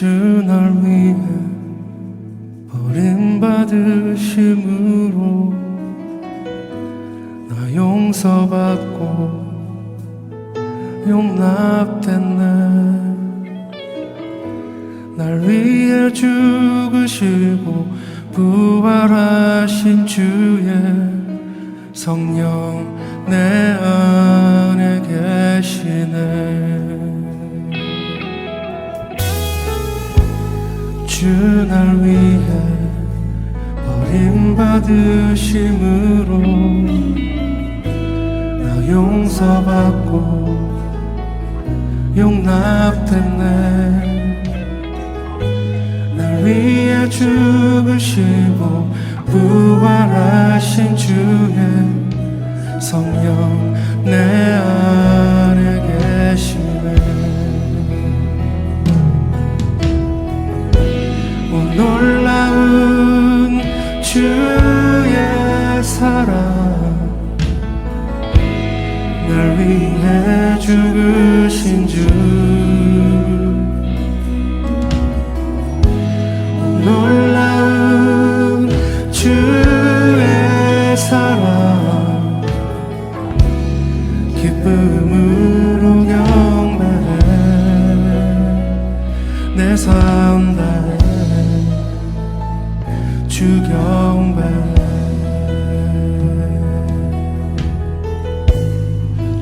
주 날 위해 버림받으심으로 나 용서받고 용납됐네. 날 위해 죽으시고 부활하신 주의 성령 내 안에 계시네. 주 날 위해 버림받으심으로 나 용서받고 용납됐네. 날 위해 죽으시고 부활하신 주의 성령 내 안에 계시네. 오 놀라운 주의 사랑, 날 위해 죽으신 주. 오 놀라운 주의 사랑, 기쁨으로 경배해. 내 삶 다해 주 경배해.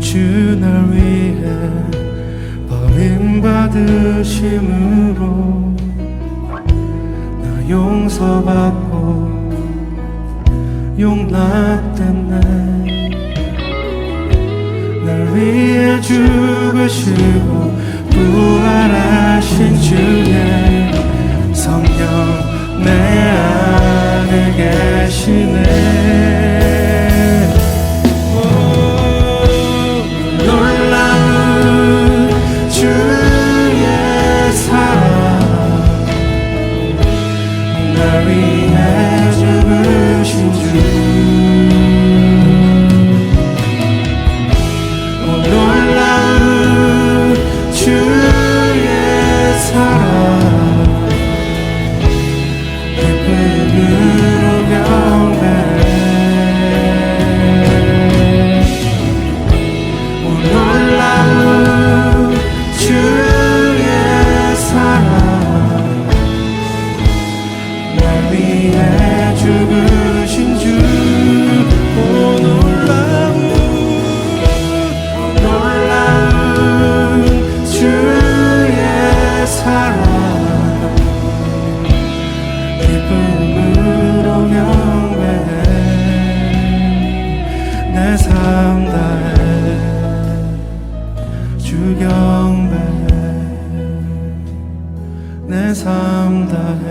주 날 위해 버림받으심으로 나 용서받고 용납됐네. 날 위해 죽으시고 부활하신 주의 성령 내 안에 계시네. 날 위해 죽으신 주. 오 놀라운 주의 사랑, 기쁨으로 경배해. 오 놀라운 주의 사랑, 위해 죽으신 주. 오 놀라운 주의 사랑, 기쁨으로 경배해. 내 삶 다해 주 경배해. 내 삶 다해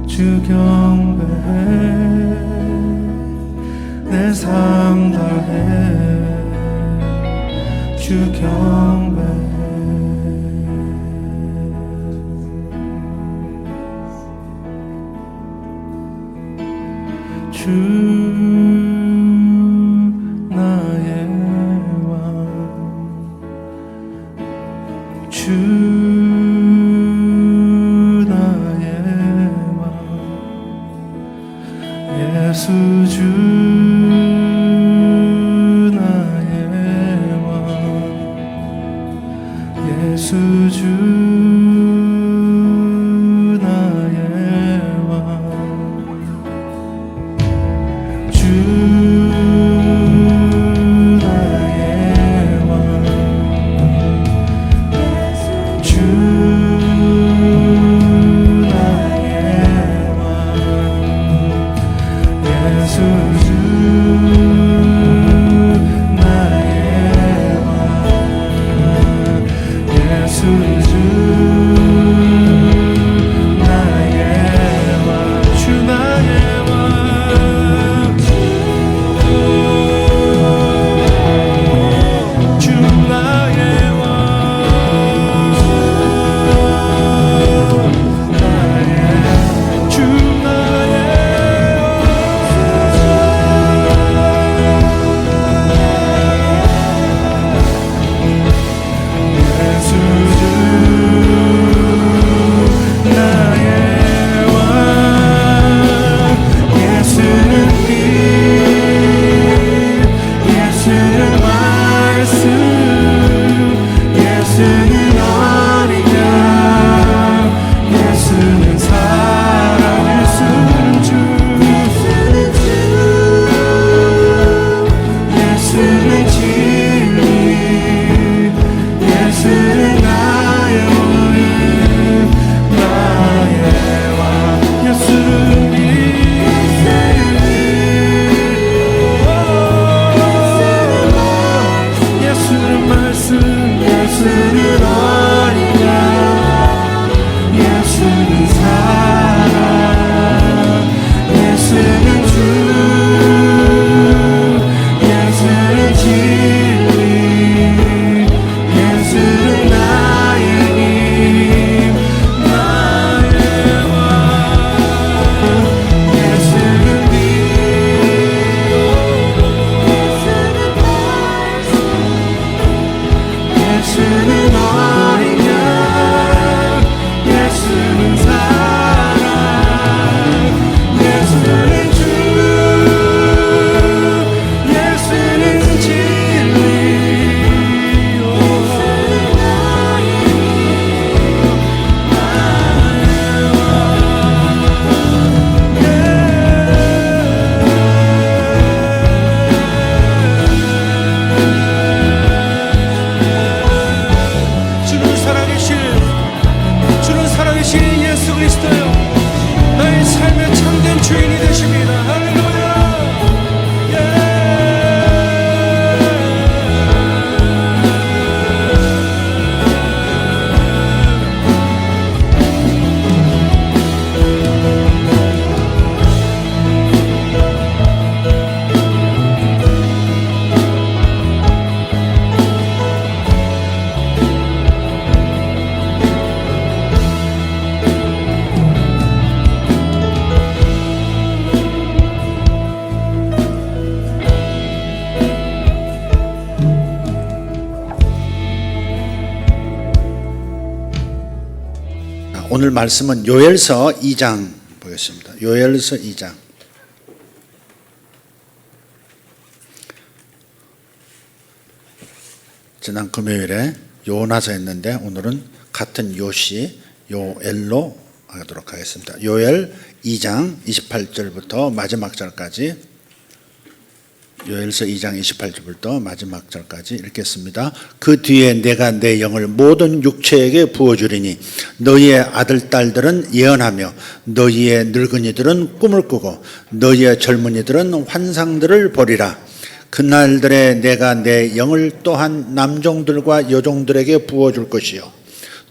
주 경배해. 내 삶 다해 주 경배해. 주 나의 왕, 주 예수 주 나의 왕, 예수 주 나의 왕, 주 나의 왕, 주 나의 왕, 예수 주 되신 예수 그리스도요, 나의 삶의 참된 주인이 되십니다. 할렐루야. 오늘 말씀은 요엘서 2장 보겠습니다. 요엘서 2장. 지난 금요일에 요나서 했는데 오늘은 같은 요시 요엘로 하도록 하겠습니다. 요엘 2장 28절부터 마지막 절까지, 요엘서 2장 28절부터 마지막 절까지 읽겠습니다. 그 뒤에 내가 내 영을 모든 육체에게 부어주리니 너희의 아들 딸들은 예언하며 너희의 늙은이들은 꿈을 꾸고 너희의 젊은이들은 환상들을 보리라. 그날들에 내가 내 영을 또한 남종들과 여종들에게 부어줄 것이요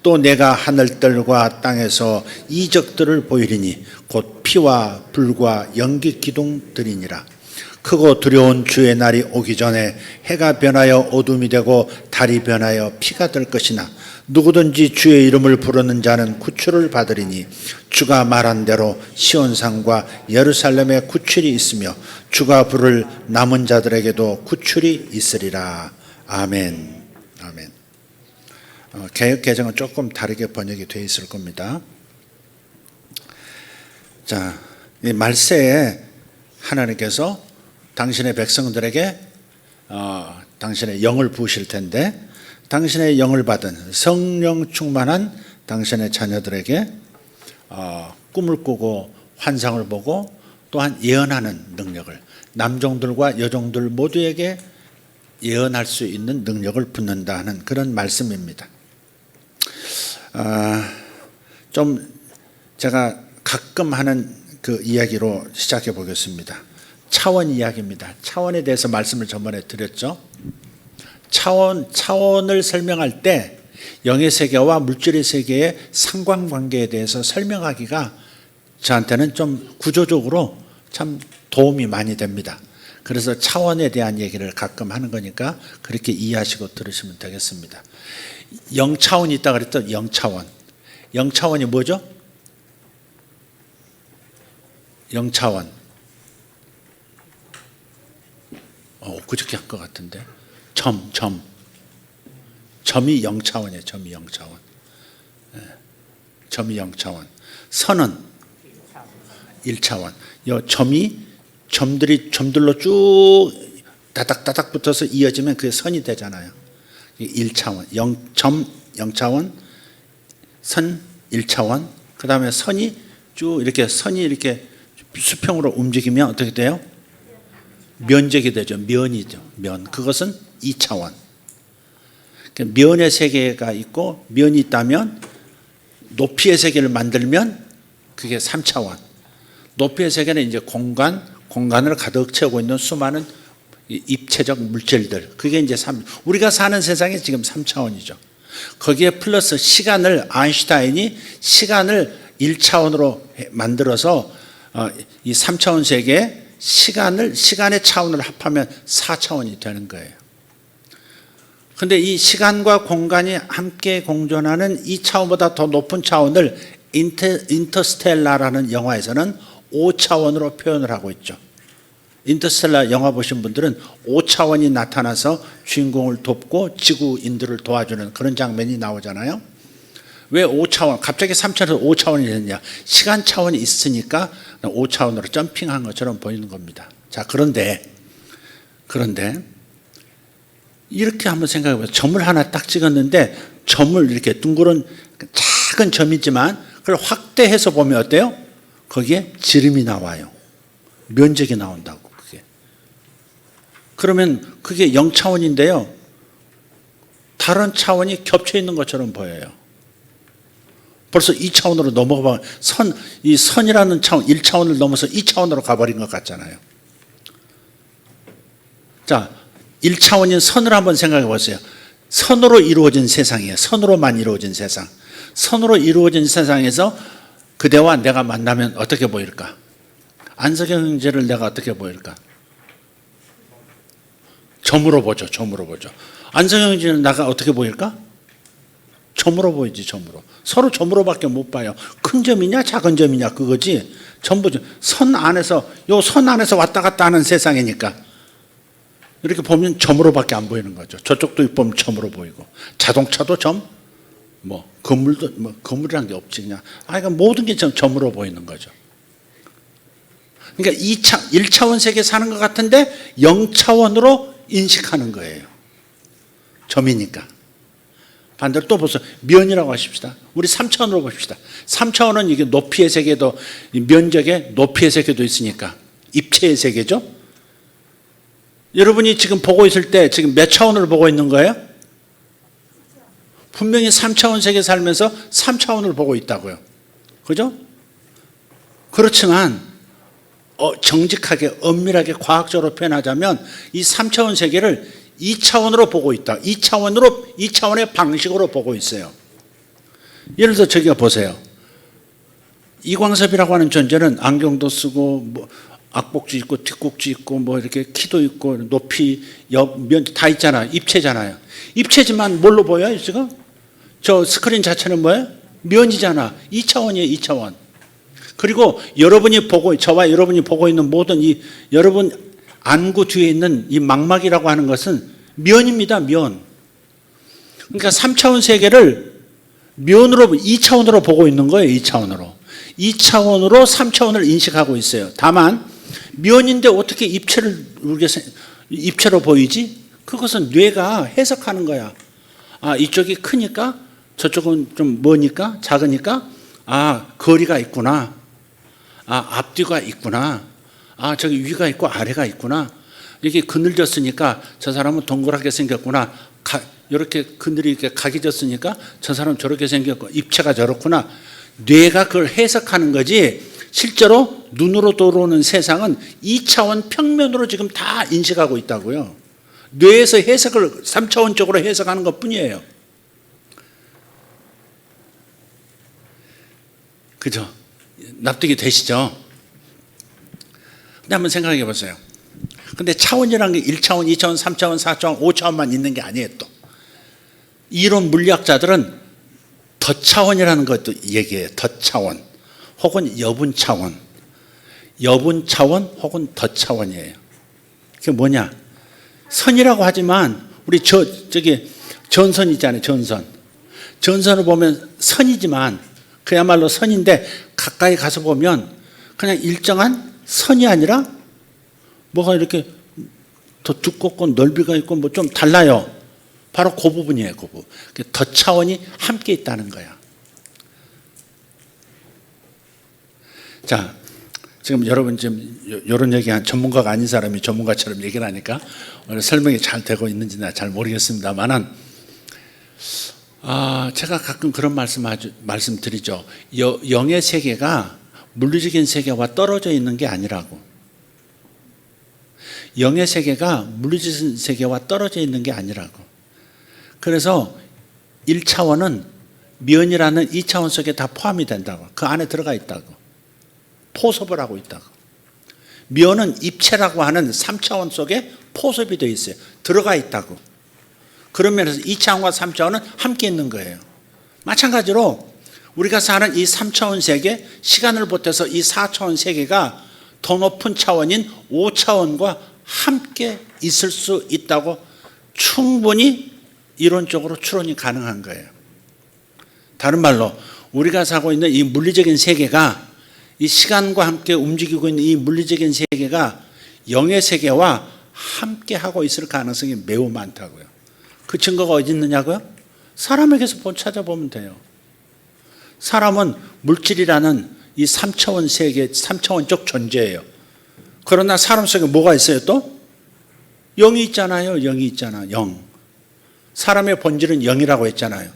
또 내가 하늘들과 땅에서 이적들을 보이리니 곧 피와 불과 연기 기둥들이니라. 크고 두려운 주의 날이 오기 전에 해가 변하여 어둠이 되고 달이 변하여 피가 될 것이나 누구든지 주의 이름을 부르는 자는 구출을 받으리니 주가 말한 대로 시온산과 예루살렘에 구출이 있으며 주가 부를 남은 자들에게도 구출이 있으리라. 아멘. 아멘. 개역 개정은 조금 다르게 번역이 되어 있을 겁니다. 자, 이 말세에 하나님께서 당신의 백성들에게 당신의 영을 부으실 텐데, 당신의 영을 받은 성령 충만한 당신의 자녀들에게 꿈을 꾸고 환상을 보고 또한 예언하는 능력을, 남종들과 여종들 모두에게 예언할 수 있는 능력을 붓는다 하는 그런 말씀입니다. 좀 제가 가끔 하는 그 이야기로 시작해 보겠습니다. 차원 이야기입니다. 차원에 대해서 말씀을 저번에 드렸죠. 차원을 설명할 때 영의 세계와 물질의 세계의 상관관계에 대해서 설명하기가 저한테는 좀 구조적으로 참 도움이 많이 됩니다. 그래서 차원에 대한 얘기를 가끔 하는 거니까 그렇게 이해하시고 들으시면 되겠습니다. 영차원이 있다고 그랬죠. 영차원. 영차원이 뭐죠? 영차원. 그저께 한 것 같은데. 점이 0차원이에요. 점이 0차원. 점이 0차원. 선은 1차원. 이 점들로 쭉 다닥다닥 붙어서 이어지면 그게 선이 되잖아요. 1차원. 점 0차원, 선 1차원. 그 다음에 선이 이렇게 수평으로 움직이면 어떻게 돼요? 면적이 되죠. 면이죠. 면. 그것은 2차원. 면의 세계가 있고, 면이 있다면 높이의 세계를 만들면 그게 3차원. 높이의 세계는 이제 공간을 가득 채우고 있는 수많은 입체적 물질들. 그게 이제 우리가 사는 세상이 지금 3차원이죠. 거기에 플러스 아인슈타인이 시간을 1차원으로 만들어서 이 3차원 세계에 시간의 차원을 합하면 4차원이 되는 거예요. 그런데 이 시간과 공간이 함께 공존하는 이 차원보다 더 높은 차원을 인터스텔라라는 영화에서는 5차원으로 표현을 하고 있죠. 인터스텔라 영화 보신 분들은 5차원이 나타나서 주인공을 돕고 지구인들을 도와주는 그런 장면이 나오잖아요. 왜 5차원, 갑자기 3차원에서 5차원이 됐냐? 시간 차원이 있으니까 5차원으로 점핑한 것처럼 보이는 겁니다. 자, 그런데 이렇게 한번 생각해 보세요. 점을 하나 딱 찍었는데 점을 이렇게 둥그런 작은 점이지만 그걸 확대해서 보면 어때요? 거기에 지름이 나와요. 면적이 나온다고. 그러면 그게 0차원인데요. 다른 차원이 겹쳐 있는 것처럼 보여요. 벌써 2차원으로 넘어가, 이 선이라는 차원, 1차원을 넘어서 2차원으로 가버린 것 같잖아요. 자, 1차원인 선을 한번 생각해 보세요. 선으로 이루어진 세상이에요. 선으로만 이루어진 세상. 선으로 이루어진 세상에서 그대와 내가 만나면 어떻게 보일까? 안석영 형제를 내가 어떻게 보일까? 점으로 보죠. 점으로 보죠. 안석영 형제는 나가 어떻게 보일까? 점으로 보이지. 점으로. 서로 점으로밖에 못 봐요. 큰 점이냐 작은 점이냐 그거지. 전부 선 안에서, 요 선 안에서 왔다 갔다 하는 세상이니까 이렇게 보면 점으로밖에 안 보이는 거죠. 저쪽도 보면 점으로 보이고, 자동차도 점, 뭐 건물도, 뭐 건물이란 게 없지 그냥. 그러니까 모든 게 점으로 보이는 거죠. 그러니까 1차원 세계 사는 것 같은데 0차원으로 인식하는 거예요. 점이니까. 반대로 또 보세요. 면이라고 하십시다. 우리 3차원으로 봅시다. 3차원은 이게 높이의 세계도, 면적의 높이의 세계도 있으니까 입체의 세계죠. 여러분이 지금 보고 있을 때 지금 몇 차원으로 보고 있는 거예요? 분명히 3차원 세계 살면서 3차원을 보고 있다고요. 그죠? 그렇지만 정직하게 엄밀하게 과학적으로 표현하자면 이 3차원 세계를 2차원으로 보고 있다. 2차원의 방식으로 보고 있어요. 예를 들어 저기가 보세요. 이광섭이라고 하는 존재는 안경도 쓰고 뭐 악복지 있고 뒷꼭지 있고 뭐 이렇게 키도 있고 높이 면 다 있잖아요. 입체잖아요. 입체지만 뭘로 보여요 지금? 저 스크린 자체는 뭐예요? 면이잖아. 2차원이에요. 2차원. 그리고 여러분이 보고, 저와 여러분이 보고 있는 모든 이 여러분 안구 뒤에 있는 이 망막이라고 하는 것은 면입니다. 면. 그러니까 3차원 세계를 면으로 2차원으로 보고 있는 거예요. 2차원으로. 2차원으로 3차원을 인식하고 있어요. 다만 면인데 어떻게 입체로 보이지? 그것은 뇌가 해석하는 거야. 아, 이쪽이 크니까 저쪽은 좀 머니까 작으니까 거리가 있구나. 앞뒤가 있구나. 저기 위가 있고 아래가 있구나. 이렇게 그늘졌으니까 저 사람은 동그랗게 생겼구나. 이렇게 그늘이 이렇게 각이 졌으니까 저 사람은 저렇게 생겼고 입체가 저렇구나. 뇌가 그걸 해석하는 거지. 실제로 눈으로 들어오는 세상은 2차원 평면으로 지금 다 인식하고 있다고요. 뇌에서 해석을 3차원적으로 해석하는 것 뿐이에요. 그죠? 납득이 되시죠? 근데 한번 생각해 보세요. 근데 차원이라는 게 1차원, 2차원, 3차원, 4차원, 5차원만 있는 게 아니에요 또. 이론 물리학자들은 덧차원이라는 것도 얘기해요. 덧차원 혹은 여분차원. 여분차원 혹은 덧차원이에요. 그게 뭐냐? 선이라고 하지만 우리 저기 전선 있잖아요. 전선을 보면 선이지만 그야말로 선인데 가까이 가서 보면 그냥 일정한 선이 아니라 뭐가 이렇게 더 두껍고 넓이가 있고 뭐 좀 달라요. 바로 그 부분이에요. 그 부분. 덧차원이 함께 있다는 거야. 자, 지금 여러분 지금 이런 얘기한 전문가가 아닌 사람이 전문가처럼 얘기를 하니까 오늘 설명이 잘 되고 있는지 잘 모르겠습니다만은 제가 가끔 그런 말씀드리죠. 영의 세계가 물리적인 세계와 떨어져 있는 게 아니라고. 영의 세계가 물리적인 세계와 떨어져 있는 게 아니라고. 그래서 1차원은 면이라는 2차원 속에 다 포함이 된다고. 그 안에 들어가 있다고. 포섭을 하고 있다고. 면은 입체라고 하는 3차원 속에 포섭이 되어 있어요. 들어가 있다고. 그런 면에서 2차원과 3차원은 함께 있는 거예요. 마찬가지로 우리가 사는 이 3차원 세계, 시간을 보태서 이 4차원 세계가 더 높은 차원인 5차원과 함께 있을 수 있다고 충분히 이론적으로 추론이 가능한 거예요. 다른 말로 우리가 살고 있는 이 물리적인 세계가 이 시간과 함께 움직이고 있는 이 물리적인 세계가 영의 세계와 함께 하고 있을 가능성이 매우 많다고요. 그 증거가 어디 있느냐고요? 사람에게서 찾아보면 돼요. 사람은 물질이라는 이 3차원 세계, 3차원적 존재예요. 그러나 사람 속에 뭐가 있어요 또? 영이 있잖아요. 영이 있잖아. 영. 사람의 본질은 영이라고 했잖아요.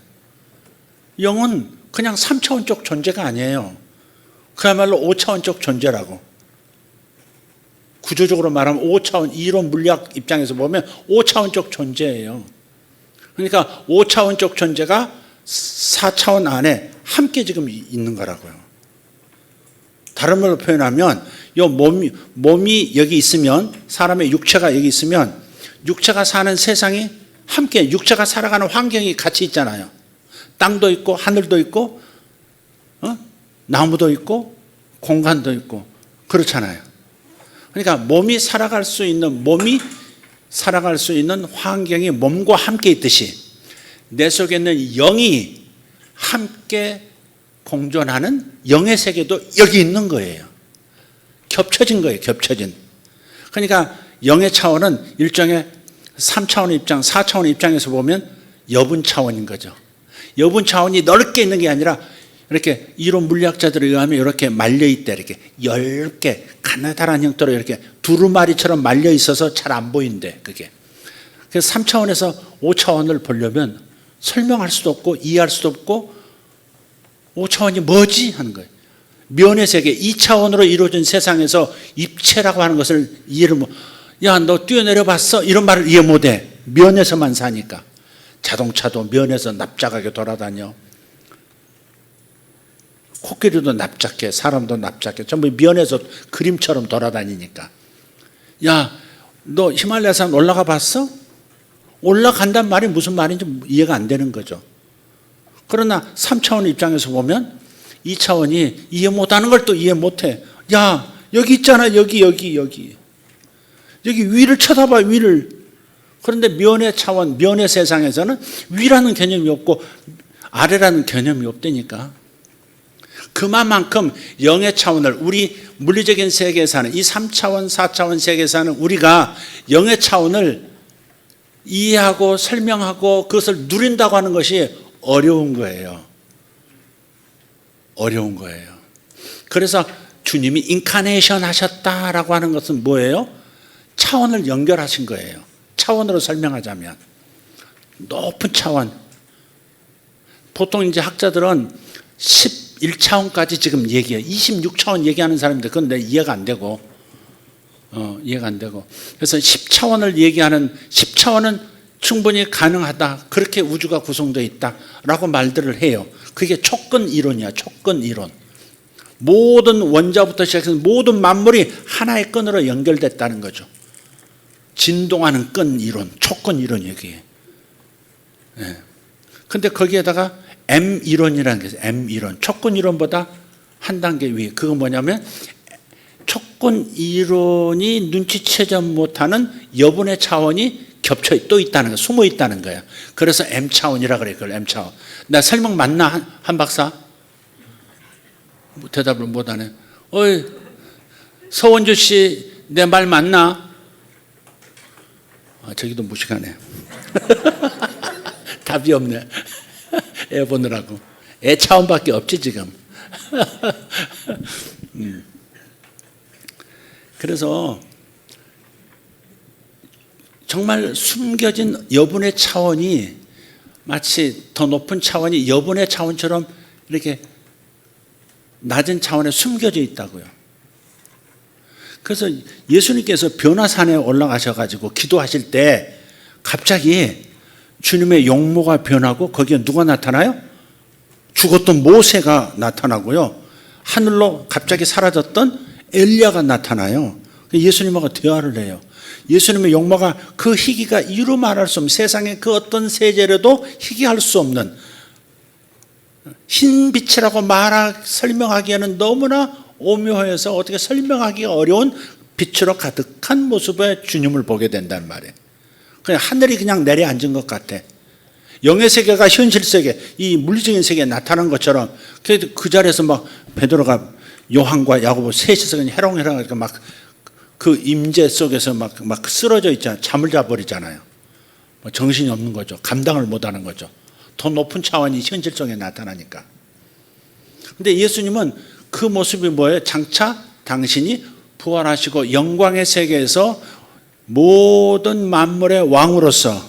영은 그냥 3차원적 존재가 아니에요. 그야말로 5차원적 존재라고. 구조적으로 말하면 5차원, 이론 물리학 입장에서 보면 5차원적 존재예요. 그러니까 5차원적 존재가 4차원 안에 함께 지금 있는 거라고요. 다른 말로 표현하면 이 몸이 여기 있으면, 사람의 육체가 여기 있으면 육체가 사는 세상이 함께, 육체가 살아가는 환경이 같이 있잖아요. 땅도 있고 하늘도 있고 나무도 있고 공간도 있고 그렇잖아요. 그러니까 몸이 살아갈 수 있는 환경이 몸과 함께 있듯이 내 속에 있는 영이 함께 공존하는 영의 세계도 여기 있는 거예요. 겹쳐진 거예요. 겹쳐진. 그러니까 영의 차원은 일종의 3차원의 입장, 4차원의 입장에서 보면 여분 차원인 거죠. 여분 차원이 넓게 있는 게 아니라 이렇게 이론 물리학자들에 의하면 이렇게 말려있대. 이렇게 10개 가느다란 형태로 이렇게 두루마리처럼 말려 있어서 잘 안 보인대. 그게. 그래서 3차원에서 5차원을 보려면 설명할 수도 없고 이해할 수도 없고 5차원이 뭐지? 하는 거예요. 면의 세계, 2차원으로 이루어진 세상에서 입체라고 하는 것을 이해를 못, 야, 너 뛰어내려 봤어? 이런 말을 이해 못 해. 면에서만 사니까. 자동차도 면에서 납작하게 돌아다녀. 코끼리도 납작해, 사람도 납작해. 전부 면에서 그림처럼 돌아다니니까. 야, 너 히말라야산 올라가 봤어? 올라간단 말이 무슨 말인지 이해가 안 되는 거죠. 그러나 3차원 입장에서 보면 2차원이 이해 못하는 걸 또 이해 못해. 야, 여기 있잖아. 여기 위를 쳐다봐. 위를. 그런데 면의 차원, 면의 세상에서는 위라는 개념이 없고 아래라는 개념이 없다니까. 그만큼 영의 차원을, 우리 물리적인 세계에 사는 이 3차원, 4차원 세계에 사는 우리가 영의 차원을 이해하고 설명하고 그것을 누린다고 하는 것이 어려운 거예요. 어려운 거예요. 그래서 주님이 인카네이션 하셨다라고 하는 것은 뭐예요? 차원을 연결하신 거예요. 차원으로 설명하자면 높은 차원. 보통 이제 학자들은 11차원까지 지금 얘기해요. 26차원 얘기하는 사람인데 그건 내 이해가 안 되고 이해가 안 되고. 그래서 10차원을 얘기하는, 10차원은 충분히 가능하다. 그렇게 우주가 구성되어 있다라고 말들을 해요. 그게 촉근 이론이야. 촉근 이론. 모든 원자부터 시작해서 모든 만물이 하나의 끈으로 연결됐다는 거죠. 진동하는 끈 이론, 촉근 이론 얘기해. 근데 거기에다가 M 이론이라는 게 있어요. M 이론. 촉근 이론보다 한 단계 위에. 그거 뭐냐면 촉근 이론이 눈치채지 못하는 여분의 차원이 겹쳐 또 있다는 거, 숨어 있다는 거야. 그래서 M 차원이라 그래. 그걸 M 차원. 나 설명 맞나, 한 박사? 대답을 못하네. 어이, 서원주 씨, 내 말 맞나? 저기도 무식하네. 답이 없네. 애 보느라고. 애 차원밖에 없지 지금. 그래서 정말 숨겨진 여분의 차원이, 마치 더 높은 차원이 여분의 차원처럼 이렇게 낮은 차원에 숨겨져 있다고요. 그래서 예수님께서 변화산에 올라가셔가지고 기도하실 때 갑자기 주님의 용모가 변하고 거기에 누가 나타나요? 죽었던 모세가 나타나고요. 하늘로 갑자기 사라졌던 엘리야가 나타나요. 예수님하고 대화를 해요. 예수님의 용모가 그 희귀가 이루 말할 수 없는, 세상의 그 어떤 세제라도 희귀할 수 없는 흰 빛이라고 설명하기에는 너무나 오묘해서 어떻게 설명하기가 어려운 빛으로 가득한 모습의 주님을 보게 된단 말이에요. 그냥 하늘이 그냥 내려앉은 것 같아. 영의 세계가 현실 세계, 이 물리적인 세계에 나타난 것처럼 그 자리에서 막 베드로가 요한과 야고보 셋이서 그냥 해롱해롱 막 그 임재 속에서 막 쓰러져 있잖아요. 잠을 자버리잖아요. 정신이 없는 거죠. 감당을 못하는 거죠. 더 높은 차원이 현실 속에 나타나니까. 근데 예수님은 그 모습이 뭐예요? 장차 당신이 부활하시고 영광의 세계에서 모든 만물의 왕으로서,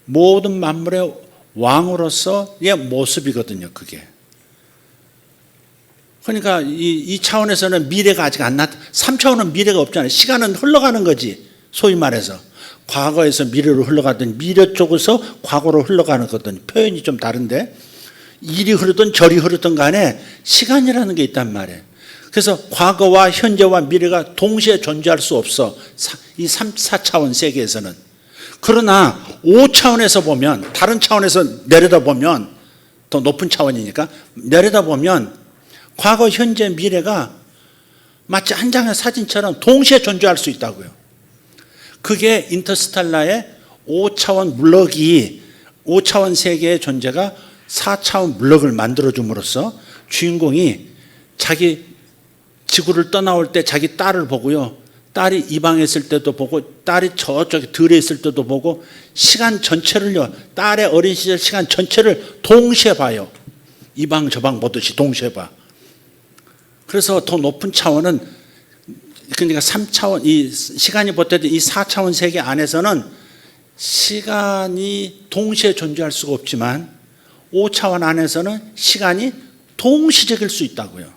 모든 만물의 왕으로서의 모습이거든요. 그게 그러니까 이 차원에서는 미래가 아직 안 나타. 3차원은 미래가 없잖아요. 시간은 흘러가는 거지. 소위 말해서 과거에서 미래로 흘러가든 미래 쪽에서 과거로 흘러가는 거든 표현이 좀 다른데 이리 흐르든 저리 흐르든 간에 시간이라는 게 있단 말이에요. 그래서 과거와 현재와 미래가 동시에 존재할 수 없어. 이 3, 4차원 세계에서는. 그러나 5차원에서 보면 다른 차원에서 내려다보면 더 높은 차원이니까 내려다보면 과거, 현재, 미래가 마치 한 장의 사진처럼 동시에 존재할 수 있다고요. 그게 인터스텔라의 5차원 물럭이 5차원 세계의 존재가 4차원 물럭을 만들어줌으로써 주인공이 자기 지구를 떠나올 때 자기 딸을 보고요. 딸이 이 방에 있을 때도 보고 딸이 저쪽에 들에 있을 때도 보고 시간 전체를요. 딸의 어린 시절 시간 전체를 동시에 봐요. 이 방 저 방 보듯이 동시에 봐. 그래서 더 높은 차원은 그러니까 3차원 이 시간이 보태도 이 4차원 세계 안에서는 시간이 동시에 존재할 수가 없지만 5차원 안에서는 시간이 동시적일 수 있다고요.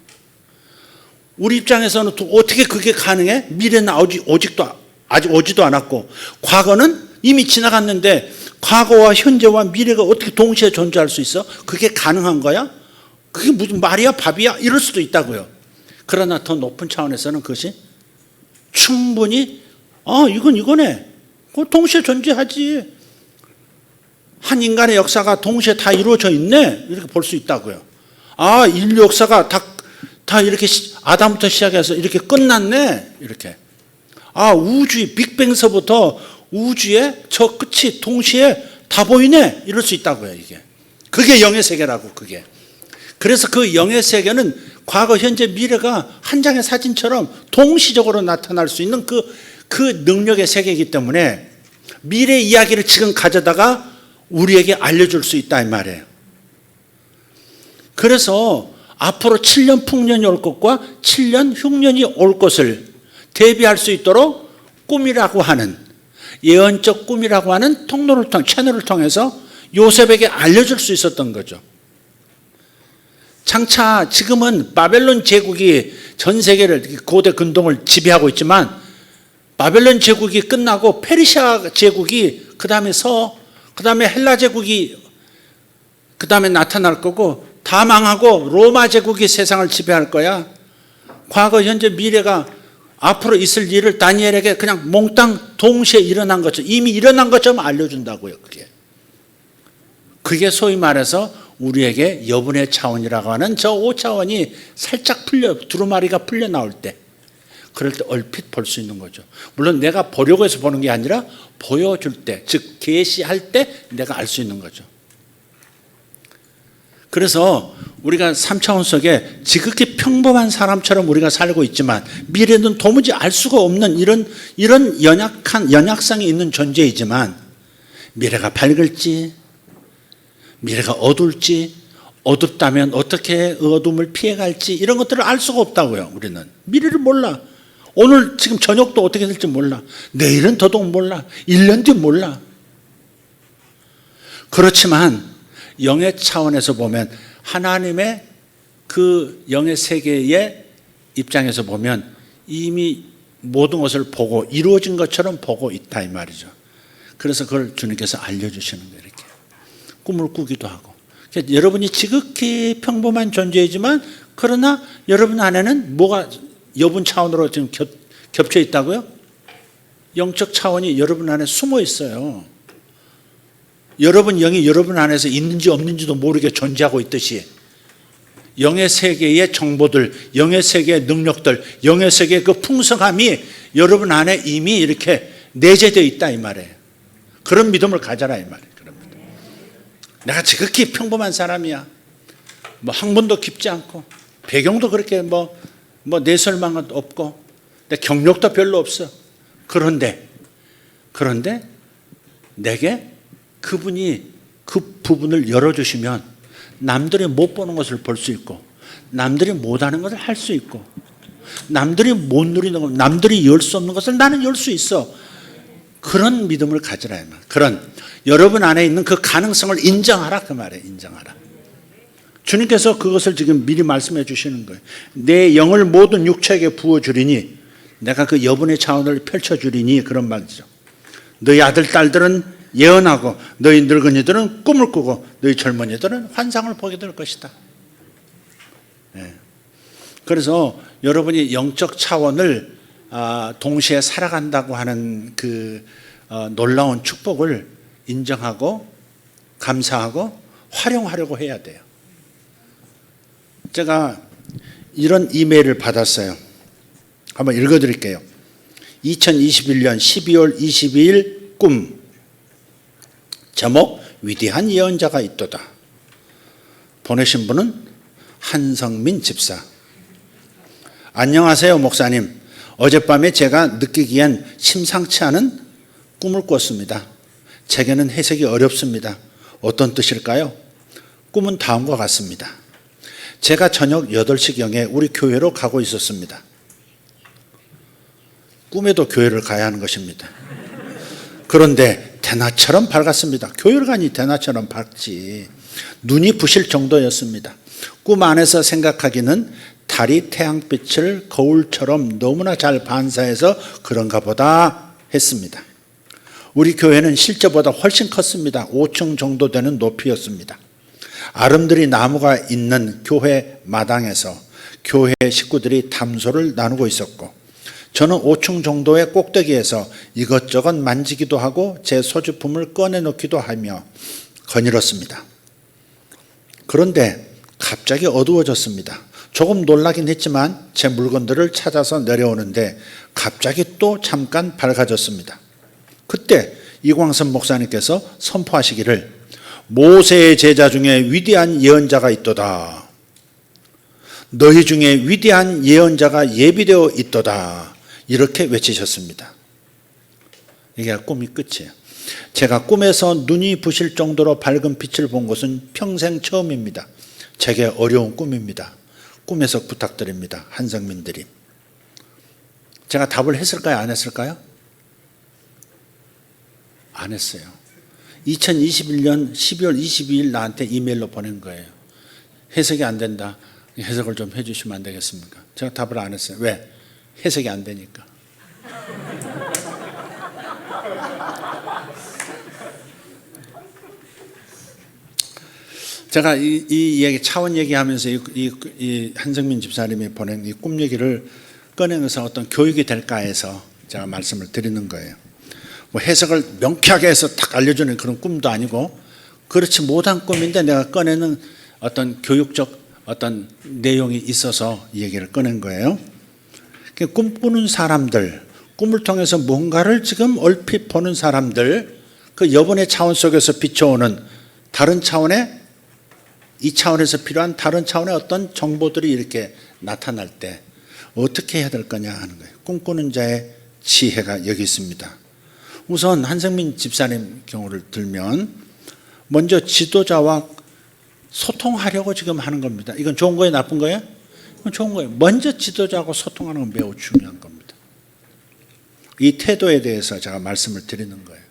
우리 입장에서는 어떻게 그게 가능해? 미래는 아직 오지도 않았고 과거는 이미 지나갔는데 과거와 현재와 미래가 어떻게 동시에 존재할 수 있어? 그게 가능한 거야? 그게 무슨 말이야 밥이야? 이럴 수도 있다고요. 그러나 더 높은 차원에서는 그것이 충분히 이건 이거네. 그거 동시에 존재하지. 한 인간의 역사가 동시에 다 이루어져 있네. 이렇게 볼 수 있다고요. 인류 역사가 다 이렇게 아담부터 시작해서 이렇게 끝났네. 이렇게. 우주의 빅뱅서부터 우주의 저 끝이 동시에 다 보이네. 이럴 수 있다고요, 이게. 그게 영의 세계라고, 그게. 그래서 그 영의 세계는 과거, 현재, 미래가 한 장의 사진처럼 동시적으로 나타날 수 있는 그 능력의 세계이기 때문에 미래 이야기를 지금 가져다가 우리에게 알려줄 수 있다, 이 말이에요. 그래서 앞으로 7년 풍년이 올 것과 7년 흉년이 올 것을 대비할 수 있도록 꿈이라고 하는 예언적 꿈이라고 하는 채널을 통해서 요셉에게 알려줄 수 있었던 거죠. 장차 지금은 바벨론 제국이 전 세계를 고대 근동을 지배하고 있지만 바벨론 제국이 끝나고 페르시아 제국이 그 다음에 헬라 제국이 그 다음에 나타날 거고 다 망하고 로마 제국이 세상을 지배할 거야. 과거, 현재, 미래가 앞으로 있을 일을 다니엘에게 그냥 몽땅 동시에 일어난 것처럼 이미 일어난 것처럼 알려준다고요. 그게 소위 말해서 우리에게 여분의 차원이라고 하는 저 5차원이 살짝 두루마리가 풀려 나올 때 그럴 때 얼핏 볼 수 있는 거죠. 물론 내가 보려고 해서 보는 게 아니라 보여줄 때, 즉 계시할 때 내가 알 수 있는 거죠. 그래서 우리가 3차원 속에 지극히 평범한 사람처럼 우리가 살고 있지만 미래는 도무지 알 수가 없는 이런 연약성이 있는 존재이지만 미래가 밝을지 미래가 어두울지 어둡다면 어떻게 어둠을 피해갈지 이런 것들을 알 수가 없다고요. 우리는 미래를 몰라. 오늘 지금 저녁도 어떻게 될지 몰라. 내일은 더더욱 몰라. 1년 뒤 몰라. 그렇지만 영의 차원에서 보면 하나님의 그 영의 세계의 입장에서 보면 이미 모든 것을 보고 이루어진 것처럼 보고 있다 이 말이죠. 그래서 그걸 주님께서 알려주시는 거예요. 이렇게 꿈을 꾸기도 하고. 그러니까 여러분이 지극히 평범한 존재이지만 그러나 여러분 안에는 뭐가 여분 차원으로 지금 겹쳐 있다고요? 영적 차원이 여러분 안에 숨어 있어요. 여러분 영이 여러분 안에서 있는지 없는지도 모르게 존재하고 있듯이 영의 세계의 정보들, 영의 세계의 능력들, 영의 세계의 그 풍성함이 여러분 안에 이미 이렇게 내재되어 있다 이 말이에요. 그런 믿음을 가져라 이 말이에요. 그런 믿음. 내가 지극히 평범한 사람이야. 학문도 깊지 않고 배경도 그렇게 내설망은 없고 내 경력도 별로 없어. 그런데 내게 그분이 그 부분을 열어주시면 남들이 못 보는 것을 볼 수 있고 남들이 못하는 것을 할 수 있고 남들이 못 누리는 것, 남들이 열 수 없는 것을 나는 열 수 있어. 그런 믿음을 가지라 이 말. 그런 여러분 안에 있는 그 가능성을 인정하라 그 말이에요. 인정하라. 주님께서 그것을 지금 미리 말씀해 주시는 거예요. 내 영을 모든 육체에게 부어주리니 내가 그 여분의 차원을 펼쳐주리니 그런 말이죠. 너희 아들 딸들은 예언하고 너희 늙은이들은 꿈을 꾸고 너희 젊은이들은 환상을 보게 될 것이다. 그래서 여러분이 영적 차원을 동시에 살아간다고 하는 그 놀라운 축복을 인정하고 감사하고 활용하려고 해야 돼요. 제가 이런 이메일을 받았어요. 한번 읽어드릴게요. 2021년 12월 22일 꿈. 제목 위대한 예언자가 있도다. 보내신 분은 한성민 집사. 안녕하세요 목사님. 어젯밤에 제가 느끼기엔 심상치 않은 꿈을 꿨습니다. 제게는 해석이 어렵습니다. 어떤 뜻일까요? 꿈은 다음과 같습니다. 제가 저녁 8시경에 우리 교회로 가고 있었습니다. 꿈에도 교회를 가야 하는 것입니다. 그런데 대낮처럼 밝았습니다. 교회를 가니 대낮처럼 밝지. 눈이 부실 정도였습니다. 꿈 안에서 생각하기는 달이 태양빛을 거울처럼 너무나 잘 반사해서 그런가 보다 했습니다. 우리 교회는 실제보다 훨씬 컸습니다. 5층 정도 되는 높이였습니다. 아름드리 나무가 있는 교회 마당에서 교회 식구들이 담소를 나누고 있었고 저는 5층 정도의 꼭대기에서 이것저것 만지기도 하고 제 소지품을 꺼내놓기도 하며 거닐었습니다. 그런데 갑자기 어두워졌습니다. 조금 놀라긴 했지만 제 물건들을 찾아서 내려오는데 갑자기 또 잠깐 밝아졌습니다. 그때 이광선 목사님께서 선포하시기를 모세의 제자 중에 위대한 예언자가 있도다. 너희 중에 위대한 예언자가 예비되어 있도다. 이렇게 외치셨습니다. 이게 꿈이 끝이에요. 제가 꿈에서 눈이 부실 정도로 밝은 빛을 본 것은 평생 처음입니다. 제게 어려운 꿈입니다. 꿈에서 부탁드립니다. 한성민 드림. 제가 답을 했을까요? 안 했을까요? 안 했어요. 2021년 12월 22일 나한테 이메일로 보낸 거예요. 해석이 안 된다. 해석을 좀 해주시면 안 되겠습니까? 제가 답을 안 했어요. 왜? 해석이 안 되니까. 제가 이 얘기 차원 얘기하면서 이 한성민 집사님이 보낸 이 꿈 얘기를 꺼내면서 어떤 교육이 될까 해서 제가 말씀을 드리는 거예요. 뭐 해석을 명쾌하게 해서 딱 알려주는 그런 꿈도 아니고 그렇지 못한 꿈인데 내가 꺼내는 어떤 교육적 어떤 내용이 있어서 이 얘기를 꺼낸 거예요. 꿈꾸는 사람들, 꿈을 통해서 뭔가를 지금 얼핏 보는 사람들, 그 여분의 차원 속에서 비춰오는 다른 차원의 이 차원에서 필요한 다른 차원의 어떤 정보들이 이렇게 나타날 때 어떻게 해야 될 거냐 하는 거예요. 꿈꾸는 자의 지혜가 여기 있습니다. 우선 한성민 집사님 경우를 들면 먼저 지도자와 소통하려고 지금 하는 겁니다. 이건 좋은 거예요? 나쁜 거예요? 이건 좋은 거예요. 먼저 지도자하고 소통하는 건 매우 중요한 겁니다. 이 태도에 대해서 제가 말씀을 드리는 거예요.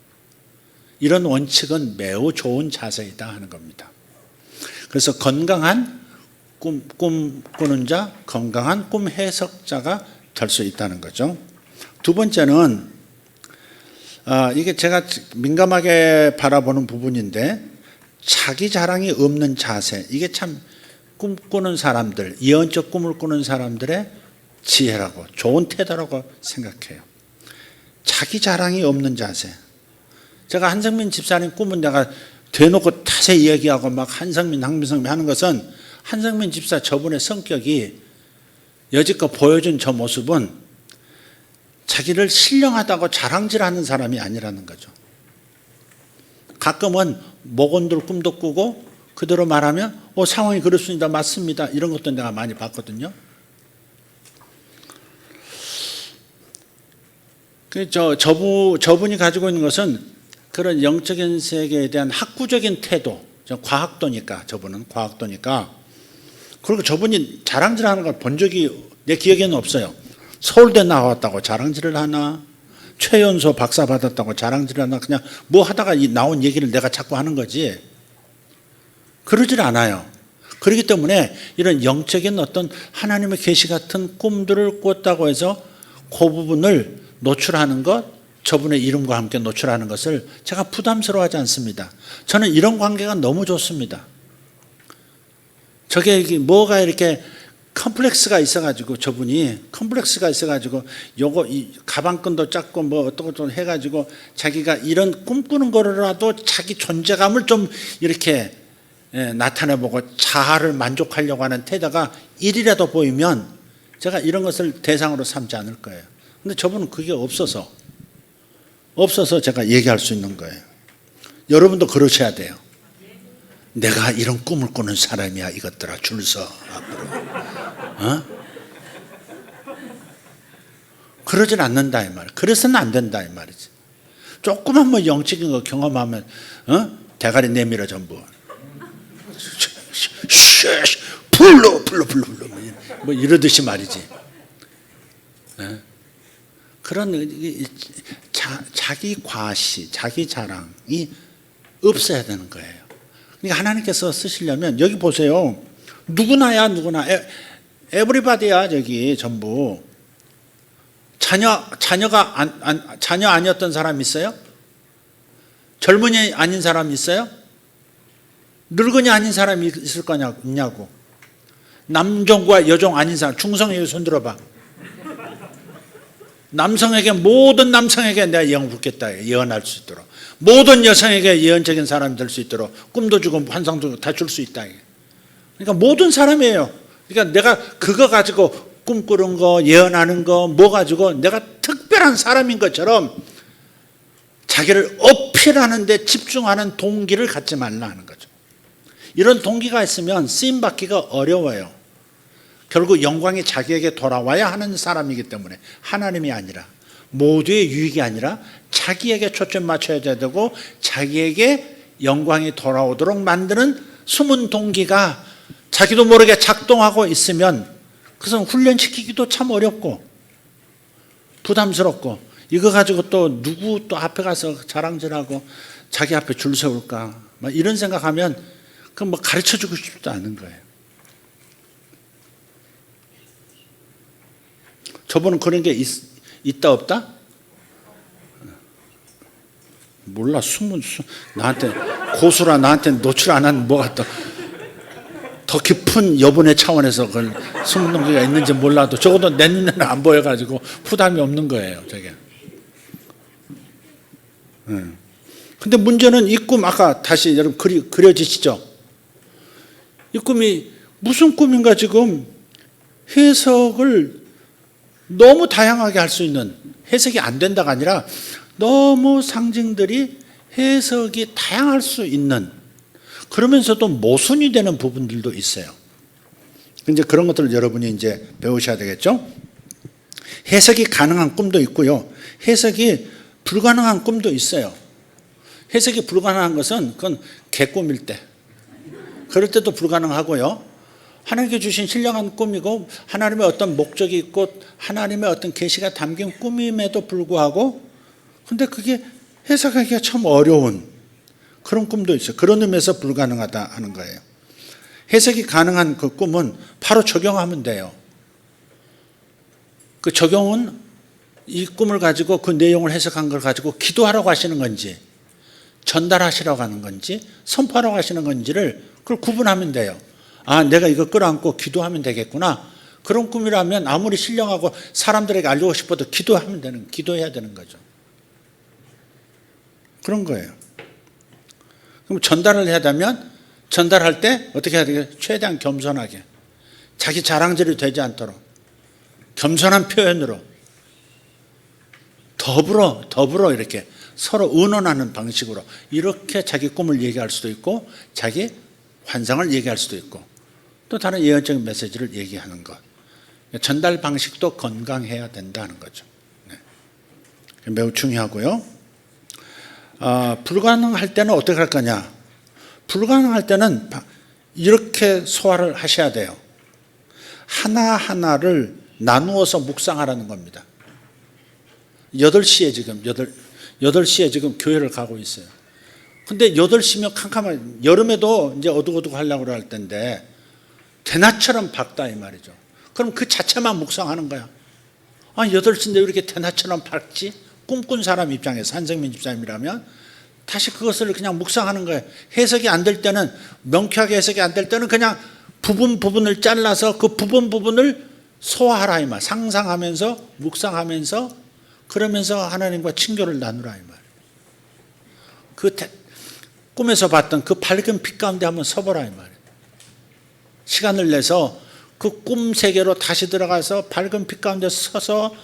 이런 원칙은 매우 좋은 자세이다 하는 겁니다. 그래서 건강한 꿈 꾸는 자, 건강한 꿈 해석자가 될 수 있다는 거죠. 두 번째는 이게 제가 민감하게 바라보는 부분인데 자기 자랑이 없는 자세. 이게 참 꿈꾸는 사람들, 예언적 꿈을 꾸는 사람들의 지혜라고 좋은 태도라고 생각해요. 자기 자랑이 없는 자세. 제가 한성민 집사님 꿈은 내가 대놓고 탓에 이야기하고 막 한성민 하는 것은 한성민 집사 저분의 성격이 여지껏 보여준 저 모습은 자기를 신령하다고 자랑질하는 사람이 아니라는 거죠. 가끔은 목원들 꿈도 꾸고 그대로 말하면 상황이 그렇습니다. 맞습니다. 이런 것도 내가 많이 봤거든요. 저분이 가지고 있는 것은 그런 영적인 세계에 대한 학구적인 태도, 과학도니까 저분은 과학도니까 그리고 저분이 자랑질하는 걸 본 적이 내 기억에는 없어요. 서울대 나왔다고 자랑질을 하나 최연소 박사 받았다고 자랑질을 하나 그냥 뭐 하다가 나온 얘기를 내가 자꾸 하는 거지 그러질 않아요. 그렇기 때문에 이런 영적인 어떤 하나님의 계시 같은 꿈들을 꿨다고 해서 그 부분을 노출하는 것, 저분의 이름과 함께 노출하는 것을 제가 부담스러워하지 않습니다. 저는 이런 관계가 너무 좋습니다. 저게 뭐가 이렇게 컴플렉스가 있어가지고, 저분이 컴플렉스가 있어가지고 요거 이 가방끈도 작고 뭐 어떤 좀 해가지고 자기가 이런 꿈꾸는 거라도 자기 존재감을 좀 이렇게 나타내보고 자아를 만족하려고 하는 태도가 일이라도 보이면 제가 이런 것을 대상으로 삼지 않을 거예요. 근데 저분은 그게 없어서 제가 얘기할 수 있는 거예요. 여러분도 그러셔야 돼요. 내가 이런 꿈을 꾸는 사람이야, 이것들아, 줄 서 앞으로. 그러진 않는다 이 말. 그래서는 안 된다 이 말이지. 조그만 뭐 영적인 거 경험하면 대가리 내밀어 전부. 불러 뭐 이러듯이 말이지. 그런 자기 과시, 자기 자랑이 없어야 되는 거예요. 그러니까 하나님께서 쓰시려면 여기 보세요. 누구나 에브리바디야. 저기 전부 자녀 아니었던 사람 있어요? 젊은이 아닌 사람 있어요? 늙은이 아닌 사람이 있을 거냐고. 남종과 여종 아닌 사람, 중성에게 손들어봐. 모든 남성에게 내가 예언 붓겠다. 예언할 수 있도록. 모든 여성에게 예언적인 사람이 될 수 있도록 꿈도 주고 환상도 다 줄 수 있다. 그러니까 모든 사람이에요. 그러니까 내가 그거 가지고 꿈꾸는 거, 예언하는 거, 뭐 가지고 내가 특별한 사람인 것처럼 자기를 어필하는 데 집중하는 동기를 갖지 말라 하는 거죠. 이런 동기가 있으면 쓰임받기가 어려워요. 결국 영광이 자기에게 돌아와야 하는 사람이기 때문에, 하나님이 아니라, 모두의 유익이 아니라 자기에게 초점 맞춰야 되고 자기에게 영광이 돌아오도록 만드는 숨은 동기가 자기도 모르게 작동하고 있으면 그것은 훈련시키기도 참 어렵고 부담스럽고, 이거 가지고 또 누구 또 앞에 가서 자랑질하고 자기 앞에 줄 세울까 막 이런 생각하면 그건 뭐 가르쳐주고 싶지도 않은 거예요. 저분은 그런 게 있다 없다? 몰라. 나한테 고수라 나한테 노출 안 하는 뭐가 더 깊은 여분의 차원에서 그걸 숨은 동기가 있는지 몰라도 적어도 내 눈에는 안 보여가지고 부담이 없는 거예요, 저게. 근데 문제는 이 꿈, 아까 다시 여러분 그려지시죠? 이 꿈이 무슨 꿈인가 지금 해석을 너무 다양하게 할 수 있는, 해석이 안 된다가 아니라 너무 상징들이 해석이 다양할 수 있는, 그러면서도 모순이 되는 부분들도 있어요. 이제 그런 것들을 여러분이 이제 배우셔야 되겠죠? 해석이 가능한 꿈도 있고요. 해석이 불가능한 꿈도 있어요. 해석이 불가능한 것은 그건 개꿈일 때. 그럴 때도 불가능하고요. 하나님께 주신 신령한 꿈이고 하나님의 어떤 목적이 있고 하나님의 어떤 계시가 담긴 꿈임에도 불구하고 근데 그게 해석하기가 참 어려운 그런 꿈도 있어요. 그런 의미에서 불가능하다 하는 거예요. 해석이 가능한 그 꿈은 바로 적용하면 돼요. 그 적용은 이 꿈을 가지고 그 내용을 해석한 걸 가지고 기도하라고 하시는 건지 전달하시라고 하는 건지 선포하라고 하시는 건지를 그걸 구분하면 돼요. 아, 내가 이거 끌어안고 기도하면 되겠구나. 그런 꿈이라면 아무리 신령하고 사람들에게 알리고 싶어도 기도해야 되는 거죠. 그런 거예요. 그럼 전달을 해야 되면 전달할 때 어떻게 해야 되겠어요? 최대한 겸손하게. 자기 자랑질이 되지 않도록 겸손한 표현으로 더불어 이렇게 서로 의논하는 방식으로 이렇게 자기 꿈을 얘기할 수도 있고 자기 환상을 얘기할 수도 있고 또 다른 예언적인 메시지를 얘기하는 것. 전달 방식도 건강해야 된다는 거죠. 네. 매우 중요하고요. 불가능할 때는 어떻게 할 거냐? 불가능할 때는 이렇게 소화를 하셔야 돼요. 하나하나를 나누어서 묵상하라는 겁니다. 8시에 지금 교회를 가고 있어요. 근데 8시면 캄캄한, 여름에도 이제 어둑어둑 하려고 할 텐데 대낮처럼 밝다 이 말이죠. 그럼 그 자체만 묵상하는 거야. 아, 8시인데 왜 이렇게 대낮처럼 밝지? 꿈꾼 사람 입장에서 한성민 집사님이라면 다시 그것을 그냥 묵상하는 거예요. 해석이 안 될 때는, 명쾌하게 해석이 안 될 때는 그냥 부분을 잘라서 그 부분을 소화하라 이 말. 상상하면서 묵상하면서 그러면서 하나님과 친교를 나누라 이 말. 그 꿈에서 봤던 그 밝은 빛 가운데 한번 서보라 이 말이에요. 시간을 내서 그 꿈 세계로 다시 들어가서 밝은 빛 가운데 서서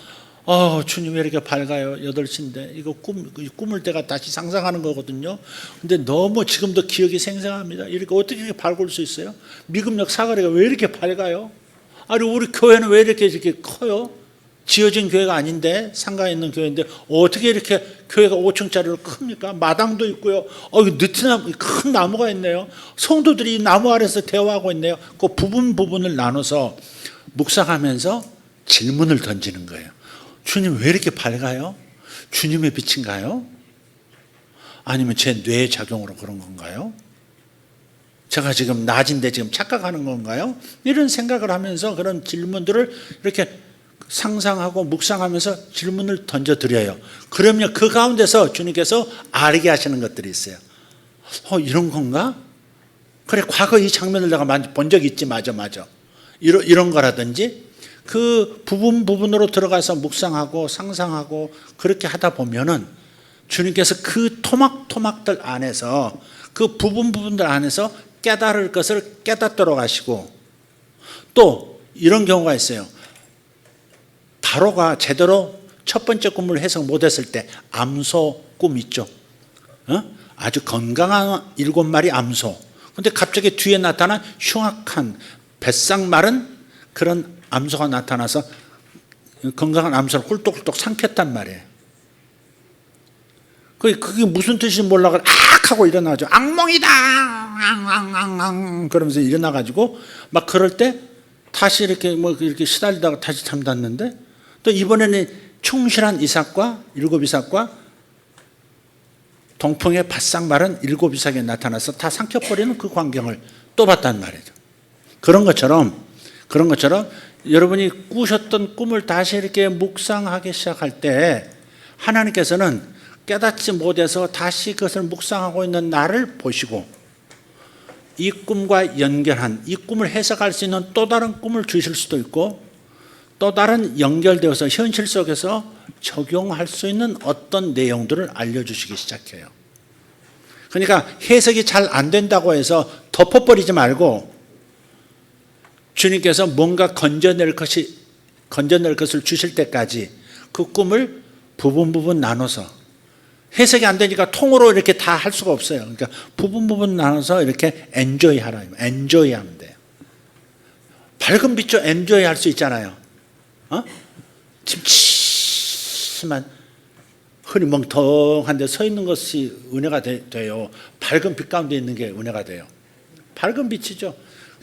주님 왜 이렇게 밝아요? 8시인데 이거 꿈을 때가 다시 상상하는 거거든요. 근데 너무 지금도 기억이 생생합니다. 이렇게 어떻게 이렇게 밝을 수 있어요? 미금역 사거리가 왜 이렇게 밝아요? 아니 우리 교회는 왜 이렇게 커요? 지어진 교회가 아닌데, 상가에 있는 교회인데 어떻게 이렇게 교회가 5층짜리로 큽니까? 마당도 있고요. 느티나무, 큰 나무가 있네요. 성도들이 이 나무 아래서 대화하고 있네요. 그 부분을 나눠서 묵상하면서 질문을 던지는 거예요. 주님 왜 이렇게 밝아요? 주님의 빛인가요? 아니면 제 뇌의 작용으로 그런 건가요? 제가 지금 낮인데 지금 착각하는 건가요? 이런 생각을 하면서 그런 질문들을 이렇게 상상하고 묵상하면서 질문을 던져드려요. 그러면 그 가운데서 주님께서 알게 하시는 것들이 있어요. 이런 건가? 그래, 과거 이 장면을 내가 본 적이 있지. 맞아. 이런 거라든지 그 부분으로 들어가서 묵상하고 상상하고 그렇게 하다 보면은 주님께서 그 토막들 안에서 그 부분들 안에서 깨달을 것을 깨닫도록 하시고, 또 이런 경우가 있어요. 바로가 제대로 첫 번째 꿈을 해석 못했을 때 암소 꿈 있죠. 아주 건강한 7마리 암소. 근데 갑자기 뒤에 나타난 흉악한 뱃상 마른 그런 암소가 나타나서 건강한 암소를 꿀떡꿀떡 삼켰단 말이에요. 그게 무슨 뜻인지 몰라가지고 악 하고 일어나죠. 악몽이다 앙 그러면서 일어나가지고 막 그럴 때 다시 이렇게 이렇게 시달리다가 다시 잠잤는데, 또 이번에는 충실한 이삭과 7이삭과 동풍의 바싹 마른 7이삭이 나타나서 다 삼켜버리는 그 광경을 또 봤단 말이죠. 그런 것처럼 여러분이 꾸셨던 꿈을 다시 이렇게 묵상하기 시작할 때 하나님께서는 깨닫지 못해서 다시 그것을 묵상하고 있는 나를 보시고 이 꿈과 연결한, 이 꿈을 해석할 수 있는 또 다른 꿈을 주실 수도 있고, 또 다른 연결되어서 현실 속에서 적용할 수 있는 어떤 내용들을 알려주시기 시작해요. 그러니까 해석이 잘 안 된다고 해서 덮어버리지 말고 주님께서 뭔가 건져낼 것을 주실 때까지 그 꿈을 부분 나눠서, 해석이 안 되니까 통으로 이렇게 다 할 수가 없어요. 그러니까 부분 나눠서 이렇게 엔조이 하면 돼요. 밝은 빛으로 엔조이 할 수 있잖아요. 침침한 흐리멍텅한데 서 있는 것이 은혜가 돼요. 밝은 빛 가운데 있는 게 은혜가 돼요. 밝은 빛이죠.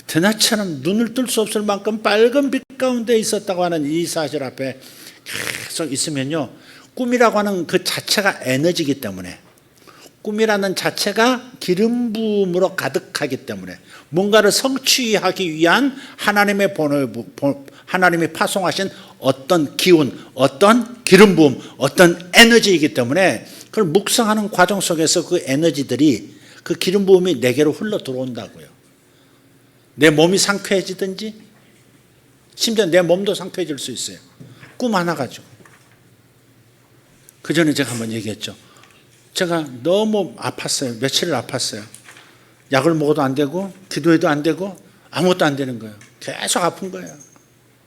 대낮처럼 눈을 뜰 수 없을 만큼 밝은 빛 가운데 있었다고 하는 이 사실 앞에 계속 있으면요, 꿈이라고 하는 그 자체가 에너지이기 때문에, 꿈이라는 자체가 기름 부음으로 가득하기 때문에 뭔가를 성취하기 위한 하나님이 파송하신 어떤 기운, 어떤 기름 부음, 어떤 에너지이기 때문에 그걸 묵상하는 과정 속에서 그 에너지들이, 그 기름 부음이 내게로 흘러 들어온다고요. 내 몸이 상쾌해지든지, 심지어 내 몸도 상쾌해질 수 있어요. 꿈 하나 가지고. 그 전에 제가 한번 얘기했죠. 제가 너무 아팠어요. 며칠을 아팠어요. 약을 먹어도 안 되고 기도해도 안 되고 아무것도 안 되는 거예요. 계속 아픈 거예요.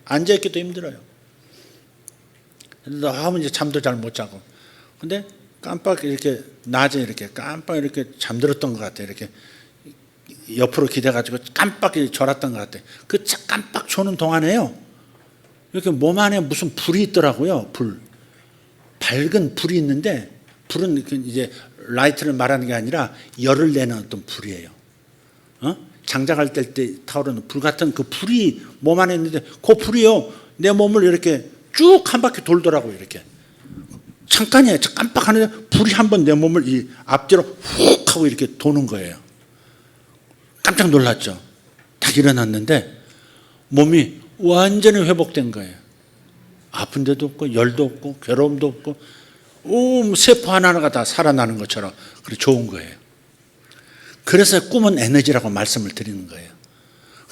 앉아있기도 힘들어요. 너무 이제 잠도 잘 못 자고. 근데 깜빡 이렇게 낮에 이렇게 깜빡 이렇게 잠들었던 것 같아요. 이렇게 옆으로 기대가지고 깜빡 졸았던 것 같아요. 그 깜빡 조는 동안에요, 이렇게 몸 안에 무슨 불이 있더라고요. 밝은 불이 있는데, 불은 이제 라이트를 말하는 게 아니라 열을 내는 어떤 불이에요. 장작할 때 타오르는 불 같은 그 불이 몸 안에 있는데, 그 불이요, 내 몸을 이렇게 쭉 한 바퀴 돌더라고요. 이렇게 잠깐이에요. 깜빡하는데 불이 한번 내 몸을 이 앞뒤로 훅 하고 이렇게 도는 거예요. 깜짝 놀랐죠. 딱 일어났는데 몸이 완전히 회복된 거예요. 아픈 데도 없고 열도 없고 괴로움도 없고 세포 하나하나가 다 살아나는 것처럼 그래 좋은 거예요. 그래서 꿈은 에너지라고 말씀을 드리는 거예요.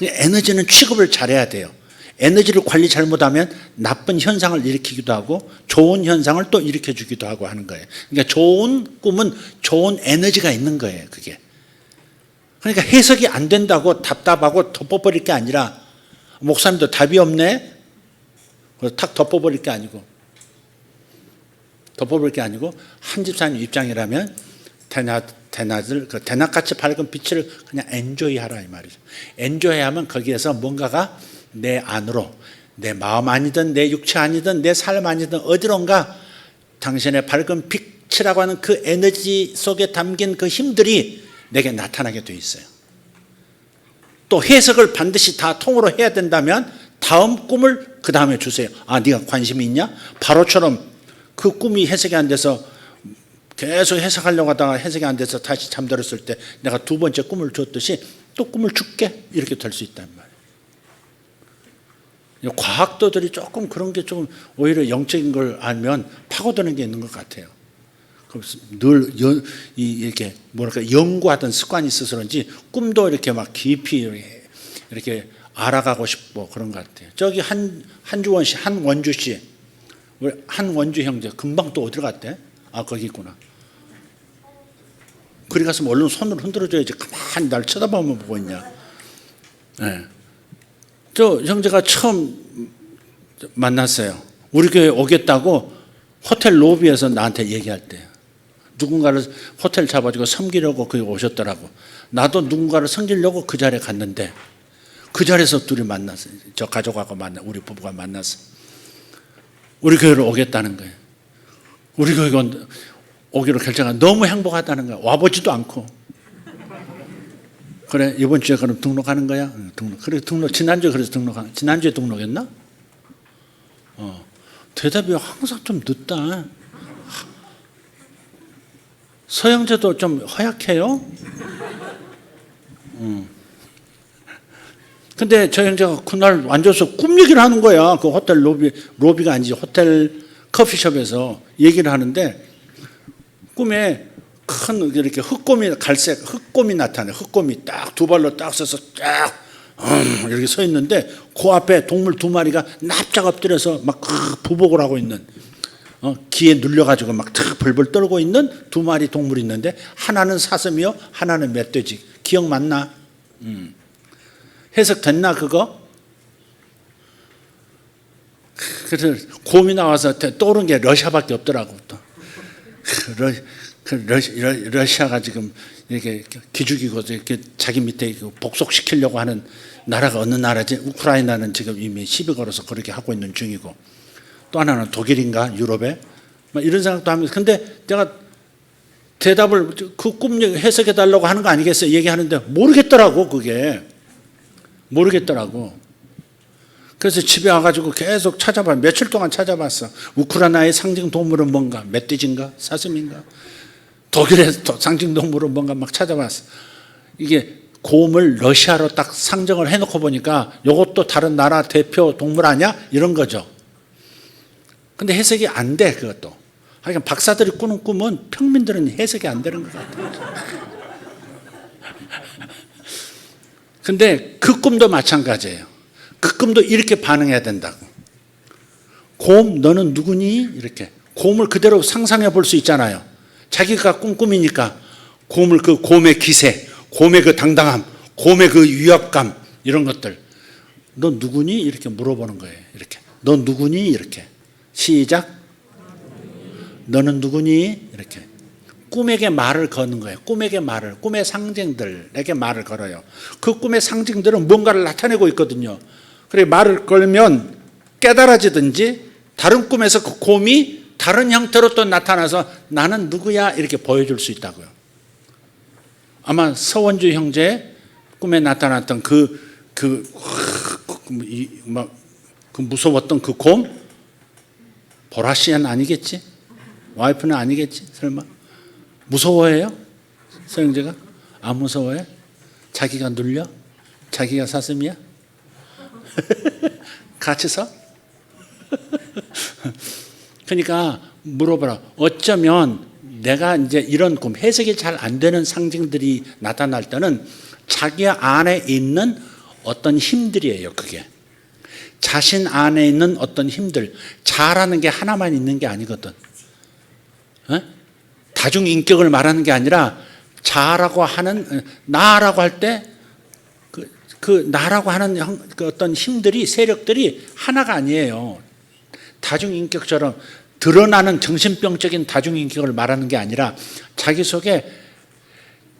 에너지는 취급을 잘해야 돼요. 에너지를 관리 잘못하면 나쁜 현상을 일으키기도 하고 좋은 현상을 또 일으켜주기도 하고 하는 거예요. 그러니까 좋은 꿈은 좋은 에너지가 있는 거예요. 그게. 그러니까 해석이 안 된다고 답답하고 덮어버릴 게 아니라 목사님도 답이 없네? 탁 덮어버릴 게 아니고 한 집사님 입장이라면 대낮같이 밝은 빛을 그냥 엔조이하라 이 말이죠. 엔조이하면 거기에서 뭔가가 내 안으로 내 마음 아니든 내 육체 아니든 내 삶 아니든 어디론가 당신의 밝은 빛이라고 하는 그 에너지 속에 담긴 그 힘들이 내게 나타나게 돼 있어요. 또 해석을 반드시 다 통으로 해야 된다면 다음 꿈을 그 다음에 주세요. 네가 관심이 있냐? 바로처럼 그 꿈이 해석이 안 돼서 계속 해석하려고 하다가 해석이 안 돼서 다시 잠들었을 때 내가 두 번째 꿈을 줬듯이 또 꿈을 줄게 이렇게 될 수 있단 말이에요. 과학도들이 조금 그런 게 좀 오히려 영적인 걸 알면 파고드는 게 있는 것 같아요. 늘 이렇게 뭐랄까 연구하던 습관이 있어서 그런지 꿈도 이렇게 막 깊이 이렇게 알아가고 싶고 그런 것 같아요. 저기 한주원 씨, 한원주 씨, 한원주 형제 금방 또 어디로 갔대? 거기 있구나. 그리 갔으면 얼른 손으로 흔들어줘야지. 가만히 날 쳐다보면 보고 있냐. 네. 저 형제가 처음 만났어요. 우리 교회 오겠다고 호텔 로비에서 나한테 얘기할 때 누군가를 호텔 잡아주고 섬기려고 거기 오셨더라고. 나도 누군가를 섬기려고 그 자리에 갔는데 그 자리에서 둘이 만났어요. 저 가족하고 우리 부부가 만났어. 우리 교회로 오겠다는 거예요. 우리 교회 오기로 결정한 너무 행복하다는 거야. 와보지도 않고. 그래 이번 주에 그럼 등록하는 거야? 등록. 그래 등록 지난주에 그래서 지난주에 등록했나? 대답이 항상 좀 늦다. 서영재도 좀 허약해요. 근데 저 형제가 그날 앉아서 꿈 얘기를 하는 거야. 그 호텔 로비가 아니지 호텔 커피숍에서 얘기를 하는데 꿈에 큰 이렇게 갈색 흑곰이 나타나. 흑곰이 딱 두 발로 딱 서서 딱 이렇게 서 있는데 그 앞에 동물 두 마리가 납작 엎드려서 막 부복을 하고 있는 기에 눌려가지고 막 벌벌 떨고 있는 두 마리 동물이 있는데 하나는 사슴이요 하나는 멧돼지. 기억 맞나? 해석 됐나 그거? 그래서 곰이 나와서 떠오른 게 러시아밖에 없더라고. 또 러시아가 지금 이렇게 기죽이고 이렇게 자기 밑에 복속시키려고 하는 나라가 어느 나라지? 우크라이나는 지금 이미 시비 걸어서 그렇게 하고 있는 중이고 또 하나는 독일인가 유럽에 이런 생각도 하면서 근데 내가 대답을 그 꿈 해석해 달라고 하는 거 아니겠어요? 얘기하는데 모르겠더라고. 그게 모르겠더라고. 그래서 집에 와가지고 계속 찾아봐. 며칠 동안 찾아봤어. 우크라이나의 상징 동물은 뭔가? 멧돼지인가? 사슴인가? 독일의 상징 동물은 뭔가 막 찾아봤어. 이게 곰을 러시아로 딱 상정을 해놓고 보니까 이것도 다른 나라 대표 동물 아니야? 이런 거죠. 근데 해석이 안 돼. 그것도. 하여간 박사들이 꾸는 꿈은 평민들은 해석이 안 되는 것 같아요. 근데 그 꿈도 마찬가지예요. 그 꿈도 이렇게 반응해야 된다고. 곰 너는 누구니? 이렇게 곰을 그대로 상상해 볼 수 있잖아요. 자기가 꿈꾸미니까 곰을 그 곰의 기세, 곰의 그 당당함, 곰의 그 위압감 이런 것들. 너 누구니? 이렇게 물어보는 거예요. 이렇게 너 누구니? 이렇게 시작. 너는 누구니? 이렇게 꿈에게 말을 거는 거예요. 꿈에게 말을, 꿈의 상징들에게 말을 걸어요. 그 꿈의 상징들은 뭔가를 나타내고 있거든요. 그래 말을 걸면 깨달아지든지 다른 꿈에서 그 곰이 다른 형태로 또 나타나서 나는 누구야 이렇게 보여줄 수 있다고요. 아마 서원주 형제 꿈에 나타났던 그 무서웠던 그 곰 보라씨는 아니겠지? 와이프는 아니겠지? 설마? 무서워해요? 서영재가? 안 무서워해? 자기가 눌려? 자기가 사슴이야? 같이 서? 그러니까 물어보라. 어쩌면 내가 이제 이런 꿈, 해석이 잘 안 되는 상징들이 나타날 때는 자기 안에 있는 어떤 힘들이에요, 그게. 자신 안에 있는 어떤 힘들, 자라는 게 하나만 있는 게 아니거든. 다중인격을 말하는 게 아니라 자라고 하는, 나라고 할 때 그 나라고 하는 그 어떤 힘들이, 세력들이 하나가 아니에요. 다중인격처럼 드러나는 정신병적인 다중인격을 말하는 게 아니라 자기 속에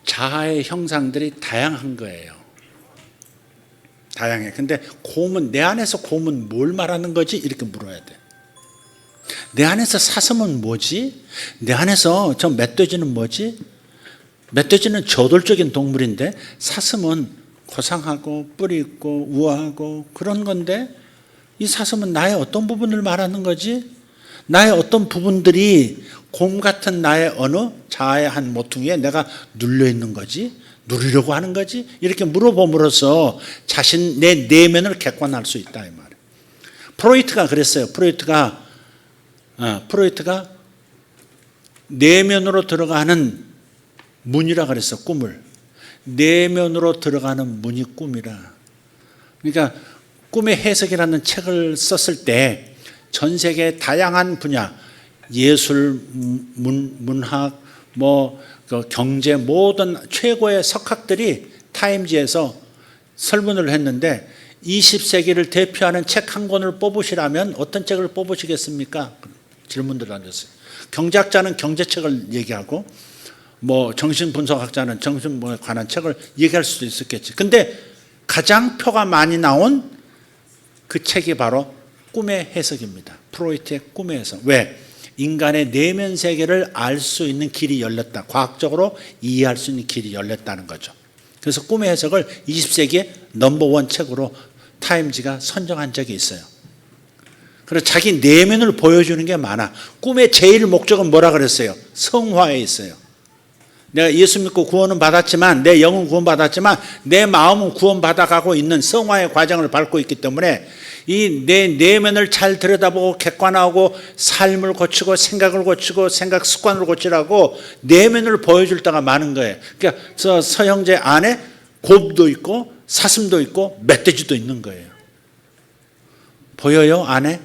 자아의 형상들이 다양한 거예요. 다양해. 근데 곰은, 내 안에서 곰은 뭘 말하는 거지? 이렇게 물어야 돼. 내 안에서 사슴은 뭐지? 내 안에서 저 멧돼지는 뭐지? 멧돼지는 저돌적인 동물인데 사슴은 고상하고 뿔이 있고 우아하고 그런 건데 이 사슴은 나의 어떤 부분을 말하는 거지? 나의 어떤 부분들이 곰 같은 나의 어느 자아의 한 모퉁이에 내가 눌려 있는 거지? 누리려고 하는 거지? 이렇게 물어봄으로써 자신, 내 내면을 객관할 수 있다 이 말이에요. 프로이트가 그랬어요. 프로이트가 내면으로 들어가는 문이라 그랬어. 꿈을. 내면으로 들어가는 문이 꿈이라. 그러니까 꿈의 해석이라는 책을 썼을 때 전 세계 다양한 분야, 예술, 문학, 경제 모든 최고의 석학들이 타임지에서 설문을 했는데 20세기를 대표하는 책 한 권을 뽑으시라면 어떤 책을 뽑으시겠습니까? 질문들을 던졌어요. 경제학자는 경제책을 얘기하고 정신분석학자는 정신에 관한 책을 얘기할 수도 있었겠지. 근데 가장 표가 많이 나온 그 책이 바로 꿈의 해석입니다. 프로이트의 꿈의 해석. 왜? 인간의 내면 세계를 알 수 있는 길이 열렸다. 과학적으로 이해할 수 있는 길이 열렸다는 거죠. 그래서 꿈의 해석을 20세기의 넘버원 책으로 타임지가 선정한 적이 있어요. 그래서 자기 내면을 보여주는 게 많아. 꿈의 제일 목적은 뭐라 그랬어요? 성화에 있어요. 내가 예수 믿고 구원은 받았지만, 내 영은 구원받았지만 내 마음은 구원받아가고 있는 성화의 과정을 밟고 있기 때문에 이 내 내면을 잘 들여다보고 객관화하고 삶을 고치고 생각을 고치고 생각 습관을 고치라고 내면을 보여줄 때가 많은 거예요. 그러니까 서형제 안에 곰도 있고 사슴도 있고 멧돼지도 있는 거예요. 보여요? 안에?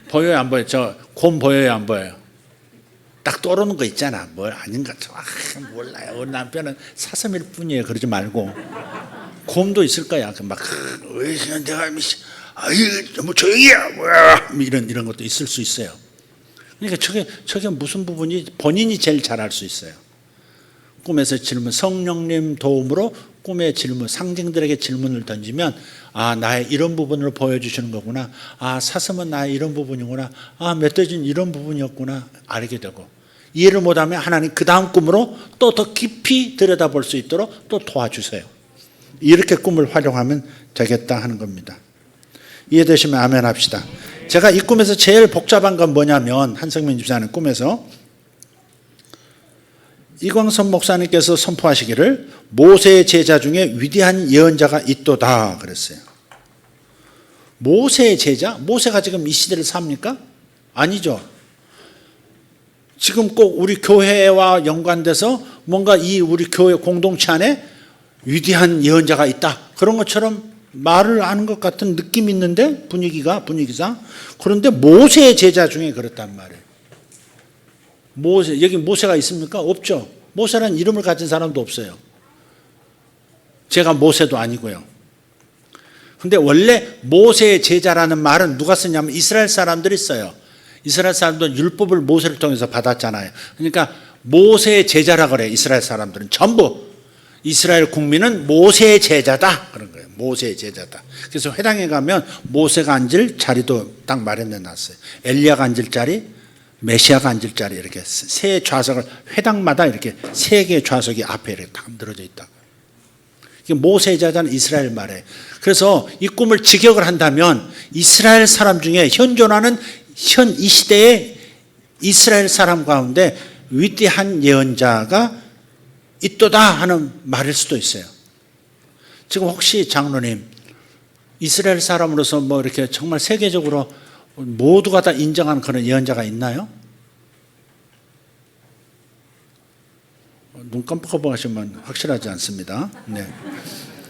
보여요? 안 보여요? 저 곰 보여요? 안 보여요? 딱 떠오르는 거 있잖아. 뭘 아닌가? 몰라요. 우리 남편은 사슴일 뿐이에요. 그러지 말고. 곰도 있을 거야. 내가 조용히 해. 이런 것도 있을 수 있어요. 그러니까 저게 무슨 부분이 본인이 제일 잘 알 수 있어요. 꿈에서 질문, 성령님 도움으로 꿈의 질문, 상징들에게 질문을 던지면 나의 이런 부분을 보여주시는 거구나. 사슴은 나의 이런 부분이구나. 멧돼지는 이런 부분이었구나. 알게 되고. 이해를 못하면 하나님 그 다음 꿈으로 또 더 깊이 들여다볼 수 있도록 또 도와주세요. 이렇게 꿈을 활용하면 되겠다 하는 겁니다. 이해되시면 아멘 합시다. 제가 이 꿈에서 제일 복잡한 건 뭐냐면 한성민 집사님 꿈에서 이광선 목사님께서 선포하시기를 모세의 제자 중에 위대한 예언자가 있도다 그랬어요. 모세의 제자? 모세가 지금 이 시대를 삽니까? 아니죠. 지금 꼭 우리 교회와 연관돼서 뭔가 이 우리 교회 공동체 안에 위대한 예언자가 있다. 그런 것처럼 말을 하는 것 같은 느낌이 있는데 분위기상. 그런데 모세의 제자 중에 그렇단 말이에요. 여기 모세가 있습니까? 없죠. 모세라는 이름을 가진 사람도 없어요. 제가 모세도 아니고요. 근데 원래 모세의 제자라는 말은 누가 쓰냐면 이스라엘 사람들이 써요. 이스라엘 사람들은 율법을 모세를 통해서 받았잖아요. 그러니까 모세의 제자라 그래요. 이스라엘 사람들은 전부 이스라엘 국민은 모세의 제자다 그런 거예요. 모세의 제자다. 그래서 회당에 가면 모세가 앉을 자리도 딱 마련해 놨어요. 엘리야가 앉을 자리, 메시아가 앉을 자리 이렇게 세 좌석을 회당마다 이렇게 세 개의 좌석이 앞에 이렇게 딱 늘어져 있다. 이게 모세의 제자는 이스라엘 말이에요. 그래서 이 꿈을 직역을 한다면 이스라엘 사람 중에 현존하는 이 시대의 이스라엘 사람 가운데 위대한 예언자가 있도다 하는 말일 수도 있어요. 지금 혹시 장로님 이스라엘 사람으로서 뭐 이렇게 정말 세계적으로 모두가 다 인정하는 그런 예언자가 있나요? 눈 깜빡하고 하시면 확실하지 않습니다. 네.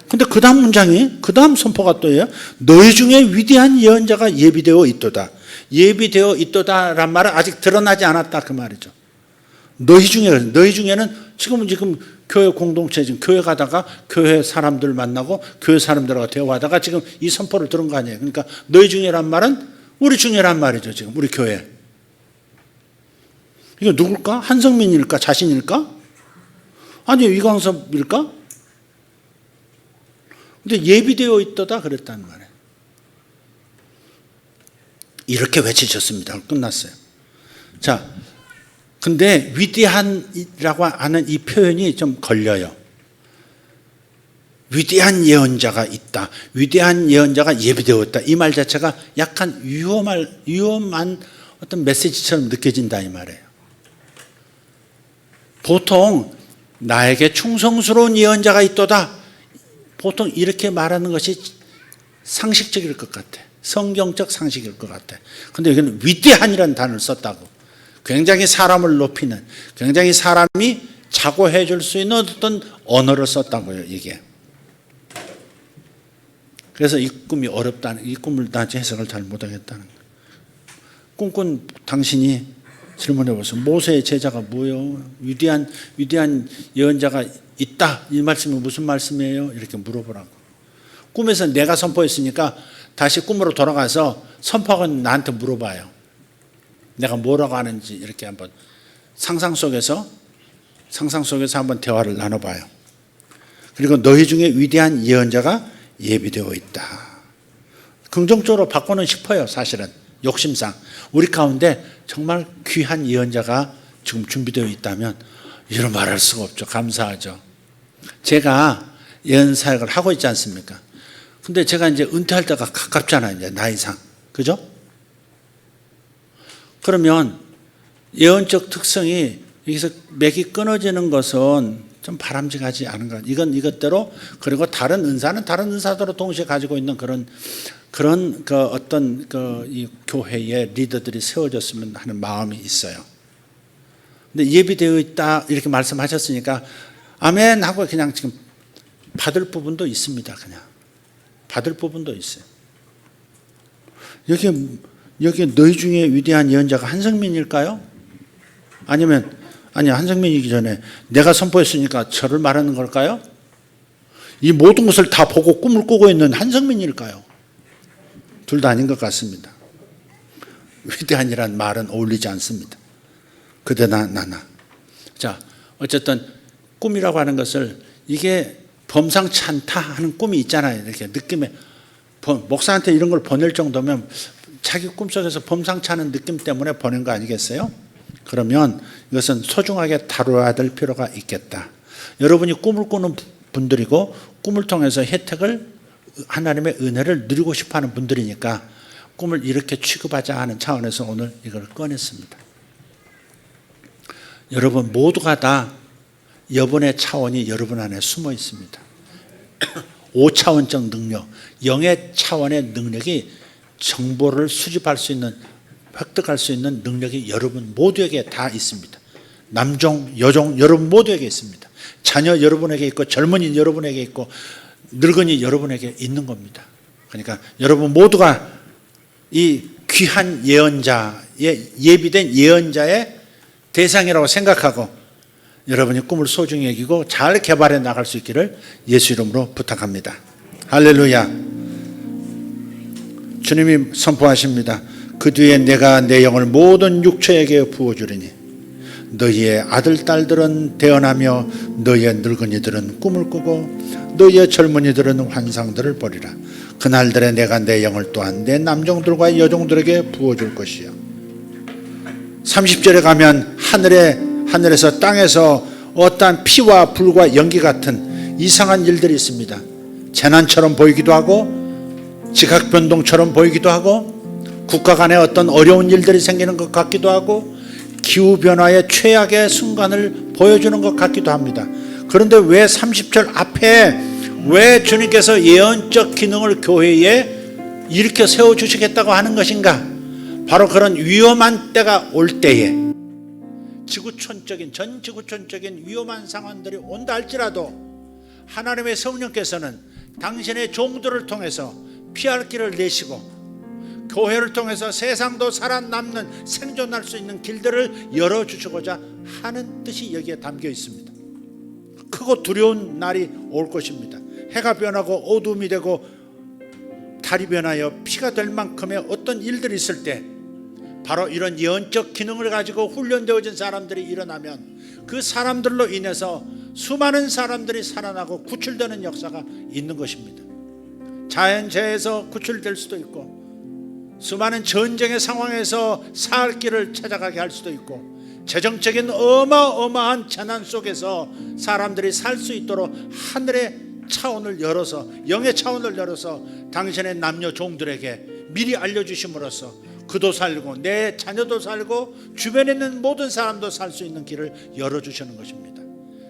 근데 그 다음 문장이, 그 다음 선포가 또예요. 너희 중에 위대한 예언자가 예비되어 있도다. 예비되어 있도다란 말은 아직 드러나지 않았다 그 말이죠. 너희 중에는 지금 교회 공동체, 지금 교회 가다가 교회 사람들 만나고 교회 사람들하고 대화하다가 지금 이 선포를 들은 거 아니에요. 그러니까 너희 중에란 말은 우리 중에란 말이죠. 지금 우리 교회. 이거 누굴까? 한성민일까? 자신일까? 아니요, 이광섭일까? 근데 예비되어 있도다 그랬다는 말이에요. 이렇게 외치셨습니다. 끝났어요. 자, 근데 위대한이라고 하는 이 표현이 좀 걸려요. 위대한 예언자가 있다. 위대한 예언자가 예비되어 있다. 이 말 자체가 약간 위험한 어떤 메시지처럼 느껴진다 이 말이에요. 보통 나에게 충성스러운 예언자가 있도다. 보통 이렇게 말하는 것이 상식적일 것 같아. 성경적 상식일 것 같아. 근데 여기는 위대한이라는 단어를 썼다고. 굉장히 사람을 높이는, 굉장히 사람이 자고해 줄 수 있는 어떤 언어를 썼다고요, 이게. 그래서 이 꿈이 어렵다는, 이 꿈을 나중에 해석을 잘 못하겠다는 거예요. 꿈꾼 당신이 질문해 보세요. 모세의 제자가 뭐예요? 위대한 예언자가 있다. 이 말씀이 무슨 말씀이에요? 이렇게 물어보라고. 꿈에서 내가 선포했으니까 다시 꿈으로 돌아가서 선포하고 나한테 물어봐요. 내가 뭐라고 하는지 이렇게 한번 상상 속에서 한번 대화를 나눠봐요. 그리고 너희 중에 위대한 예언자가 예비되어 있다. 긍정적으로 바꾸는 싶어요. 사실은 욕심상 우리 가운데 정말 귀한 예언자가 지금 준비되어 있다면 이런 말할 수가 없죠. 감사하죠. 제가 예언 사역을 하고 있지 않습니까? 근데 제가 이제 은퇴할 때가 가깝잖아요. 이제 나이상. 그죠? 그러면 예언적 특성이 여기서 맥이 끊어지는 것은 좀 바람직하지 않은 것. 이것대로 그리고 다른 은사는 다른 은사대로 동시에 가지고 있는 그런 그 어떤 이 교회의 리더들이 세워졌으면 하는 마음이 있어요. 근데 예비되어 있다 이렇게 말씀하셨으니까 아멘 하고 그냥 지금 받을 부분도 있습니다. 그냥 받을 부분도 있어요. 여기 너희 중에 위대한 예언자가 한성민일까요? 아니면 한성민이기 전에 내가 선포했으니까 저를 말하는 걸까요? 이 모든 것을 다 보고 꿈을 꾸고 있는 한성민일까요? 둘 다 아닌 것 같습니다. 위대한이란 말은 어울리지 않습니다. 그대나 나나. 자, 어쨌든 꿈이라고 하는 것을 이게 범상치 않다 하는 꿈이 있잖아요. 이렇게 느낌에 목사한테 이런 걸 보낼 정도면 자기 꿈속에서 범상치 않은 느낌 때문에 보낸 거 아니겠어요? 그러면 이것은 소중하게 다뤄야 될 필요가 있겠다. 여러분이 꿈을 꾸는 분들이고 꿈을 통해서 혜택을 하나님의 은혜를 누리고 싶어하는 분들이니까 꿈을 이렇게 취급하자 하는 차원에서 오늘 이걸 꺼냈습니다. 여러분 모두가 다 여분의 차원이 여러분 안에 숨어 있습니다. 5차원적 능력, 영의 차원의 능력이 정보를 수집할 수 있는, 획득할 수 있는 능력이 여러분 모두에게 다 있습니다. 남종, 여종 여러분 모두에게 있습니다. 자녀 여러분에게 있고 젊은이 여러분에게 있고 늙은이 여러분에게 있는 겁니다. 그러니까 여러분 모두가 이 귀한 예언자의 예비된 예언자의 대상이라고 생각하고 여러분이 꿈을 소중히 여기고 잘 개발해 나갈 수 있기를 예수 이름으로 부탁합니다. 할렐루야. 주님이 선포하십니다. 그 뒤에 내가 내 영을 모든 육체에게 부어주리니 너희의 아들 딸들은 태어나며 너희의 늙은이들은 꿈을 꾸고 너희의 젊은이들은 환상들을 보리라. 그날들에 내가 내 영을 또한 내 남종들과 여종들에게 부어줄 것이요. 30절에 가면 하늘에서 땅에서 어떠한 피와 불과 연기 같은 이상한 일들이 있습니다. 재난처럼 보이기도 하고 지각변동처럼 보이기도 하고 국가 간에 어떤 어려운 일들이 생기는 것 같기도 하고 기후변화의 최악의 순간을 보여주는 것 같기도 합니다. 그런데 왜 30절 앞에 왜 주님께서 예언적 기능을 교회에 일으켜 세워주시겠다고 하는 것인가? 바로 그런 위험한 때가 올 때에 전 지구촌적인 위험한 상황들이 온다 할지라도 하나님의 성령께서는 당신의 종들을 통해서 피할 길을 내시고 교회를 통해서 세상도 살아남는 생존할 수 있는 길들을 열어주시고자 하는 뜻이 여기에 담겨 있습니다. 크고 두려운 날이 올 것입니다. 해가 변하고 어둠이 되고 달이 변하여 피가 될 만큼의 어떤 일들이 있을 때 바로 이런 예언적 기능을 가지고 훈련되어진 사람들이 일어나면 그 사람들로 인해서 수많은 사람들이 살아나고 구출되는 역사가 있는 것입니다. 자연재해에서 구출될 수도 있고 수많은 전쟁의 상황에서 살 길을 찾아가게 할 수도 있고 재정적인 어마어마한 재난 속에서 사람들이 살 수 있도록 하늘의 차원을 열어서 영의 차원을 열어서 당신의 남녀 종들에게 미리 알려주심으로써 그도 살고 내 자녀도 살고 주변에 있는 모든 사람도 살 수 있는 길을 열어주시는 것입니다.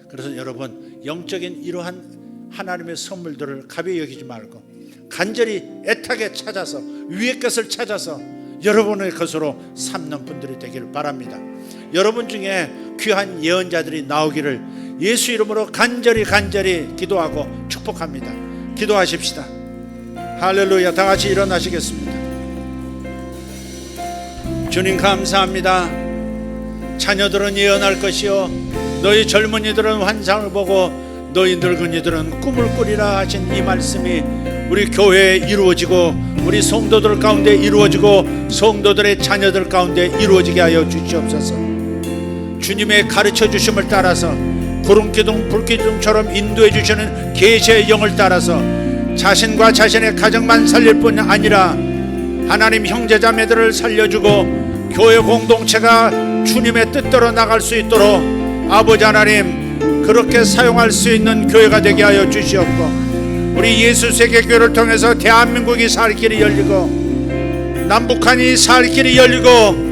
그래서 여러분 영적인 이러한 하나님의 선물들을 가벼이 여기지 말고 간절히 애타게 찾아서 위의 것을 찾아서 여러분의 것으로 삼는 분들이 되기를 바랍니다. 여러분 중에 귀한 예언자들이 나오기를 예수 이름으로 간절히 기도하고 축복합니다. 기도하십시다. 할렐루야. 다 같이 일어나시겠습니다. 주님 감사합니다. 자녀들은 예언할 것이요 너희 젊은이들은 환상을 보고 너희 늙은이들은 꿈을 꾸리라 하신 이 말씀이 우리 교회에 이루어지고 우리 성도들 가운데 이루어지고 성도들의 자녀들 가운데 이루어지게 하여 주시옵소서. 주님의 가르쳐 주심을 따라서 구름기둥 불기둥처럼 인도해 주시는 계시의 영을 따라서 자신과 자신의 가정만 살릴 뿐 아니라 하나님 형제자매들을 살려주고 교회 공동체가 주님의 뜻대로 나갈 수 있도록 아버지 하나님 그렇게 사용할 수 있는 교회가 되게 하여 주시옵고 우리 예수세계교회를 통해서 대한민국이 살 길이 열리고 남북한이 살 길이 열리고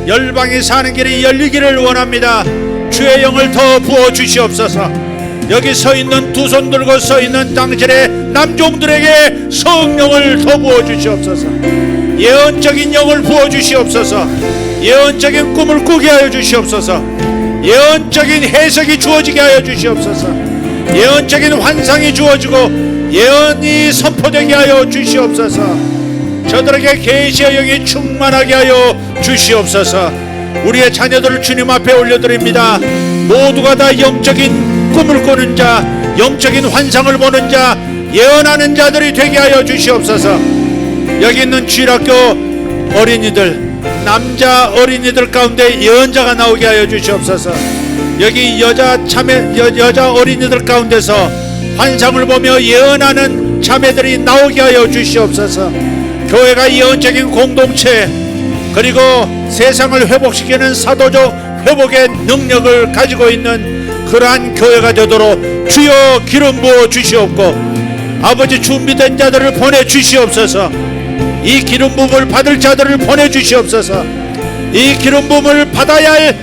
열방이 사는 길이 열리기를 원합니다. 주의 영을 더 부어 주시옵소서. 여기 서 있는 두 손 들고 서 있는 당신의 남종들에게 성령을 더 부어 주시옵소서. 예언적인 영을 부어 주시옵소서. 예언적인 꿈을 꾸게 하여 주시옵소서. 예언적인 해석이 주어지게 하여 주시옵소서. 예언적인 환상이 주어지고 예언이 선포되게 하여 주시옵소서. 저들에게 계시의 영이 충만하게 하여 주시옵소서. 우리의 자녀들을 주님 앞에 올려드립니다. 모두가 다 영적인 꿈을 꾸는 자, 영적인 환상을 보는 자, 예언하는 자들이 되게 하여 주시옵소서. 여기 있는 주일학교 어린이들, 남자 어린이들 가운데 예언자가 나오게 하여 주시옵소서. 여기 여자 어린이들 가운데서 환상을 보며 예언하는 자매들이 나오게 하여 주시옵소서. 교회가 예언적인 공동체 그리고 세상을 회복시키는 사도적 회복의 능력을 가지고 있는 그러한 교회가 되도록 주여 기름 부어 주시옵고 아버지 준비된 자들을 보내주시옵소서. 이 기름 부음을 받을 자들을 보내주시옵소서. 이 기름 부음을 받아야 할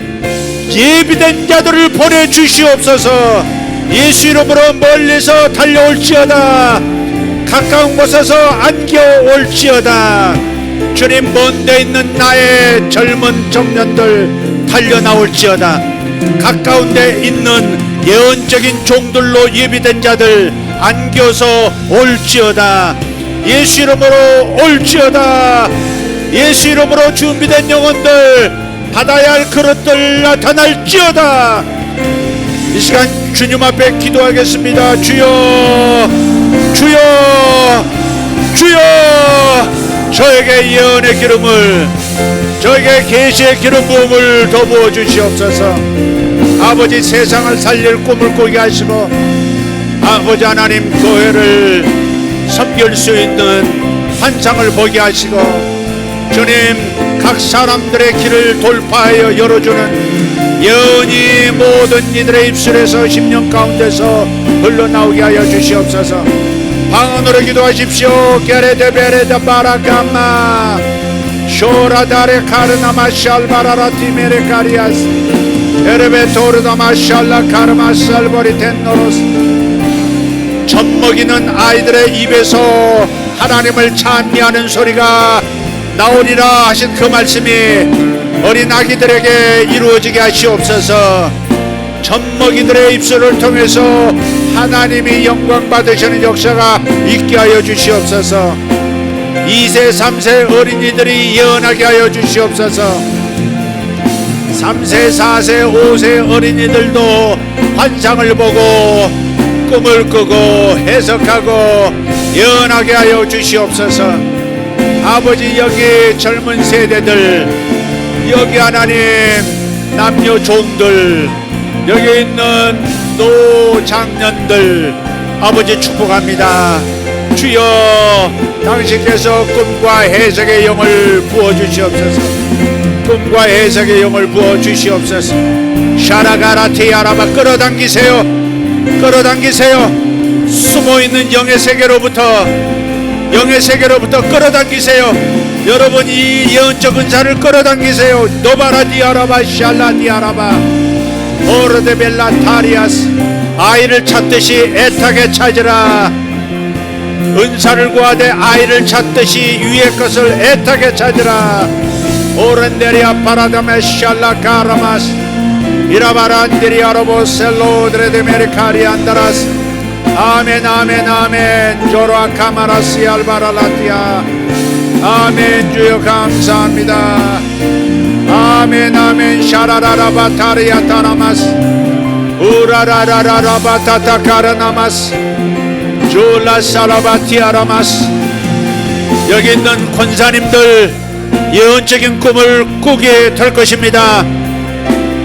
예비된 자들을 보내주시옵소서. 예수 이름으로 멀리서 달려올지어다 가까운 곳에서 안겨올지어다. 주님 먼데 있는 나의 젊은 청년들 달려나올지어다. 가까운 데 있는 예언적인 종들로 예비된 자들 안겨서 올지어다. 예수 이름으로 올지어다. 예수 이름으로 준비된 영혼들 받아야 할 그릇들 나타날지어다. 이 시간 주님 앞에 기도하겠습니다. 주여 주여 주여 저에게 예언의 기름을 저에게 계시의 기름 부음을 더 부어 주시옵소서. 아버지 세상을 살릴 꿈을 꾸게 하시고 아버지 하나님 교회를 섬길 수 있는 환상을 보게 하시고 주님 각 사람들의 길을 돌파하여 열어주는 예언이 모든 이들의 입술에서 심령 가운데서 흘러나오게 하여 주시옵소서. 방언으로 기도하십시오. 게레데베레데 바라가마 쇼라다레 카르나마 샬바라라 티메레 카리아스 에레베 토르다마 샬라 카르마 살버리 텐노로스 젖먹이는 아이들의 입에서 하나님을 찬미하는 소리가 나오리라 하신 그 말씀이 어린 아기들에게 이루어지게 하시옵소서. 젖먹이들의 입술을 통해서 하나님이 영광 받으시는 역사가 있게 하여 주시옵소서. 2세 3세 어린이들이 예언하게 하여 주시옵소서. 3세 4세 5세 어린이들도 환상을 보고 꿈을 꾸고 해석하고 예언하게 하여 주시옵소서. 아버지, 여기 젊은 세대들, 여기 하나님 남녀 종들, 여기 있는 노장년들 아버지 축복합니다. 주여, 당신께서 꿈과 해석의 영을 부어주시옵소서. 꿈과 해석의 영을 부어주시옵소서. 샤라가라티아라바 끌어당기세요. 끌어당기세요. 숨어있는 영의 세계로부터 끌어당기세요. 여러분, 이 예언적 은사를 끌어당기세요. 노바라디아라바 샬라디아라바 오르데벨라 타리아스. 아이를 찾듯이 애타게 찾으라. 은사를 구하되 아이를 찾듯이 위의 것을 애타게 찾으라. 오렌데리아 파라다메 샬라카라마스 이라바란디리아로보셀로드레데메리카리안다라스. 아멘 아멘 아멘. 조로아카마라시 알바라라티아. 아멘. 주여 감사합니다. 아멘 아멘. 샤라라라바타리아 타라마스 우라라라라바타타카라나마스 줄라사라바티아라마스. 여기 있는 권사님들 예언적인 꿈을 꾸게 될 것입니다.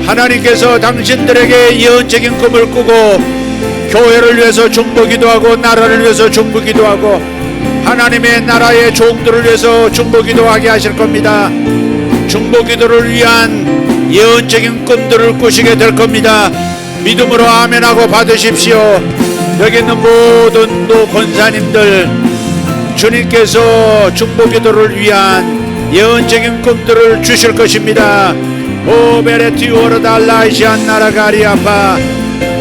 하나님께서 당신들에게 예언적인 꿈을 꾸고 교회를 위해서 중보기도 하고 나라를 위해서 중보기도 하고 하나님의 나라의 종들을 위해서 중보기도 하게 하실 겁니다. 중보기도를 위한 예언적인 꿈들을 꾸시게 될 겁니다. 믿음으로 아멘하고 받으십시오. 여기 있는 모든 권사님들, 주님께서 중보기도를 위한 예언적인 꿈들을 주실 것입니다. 오베레티오르달라이시안나라가리아파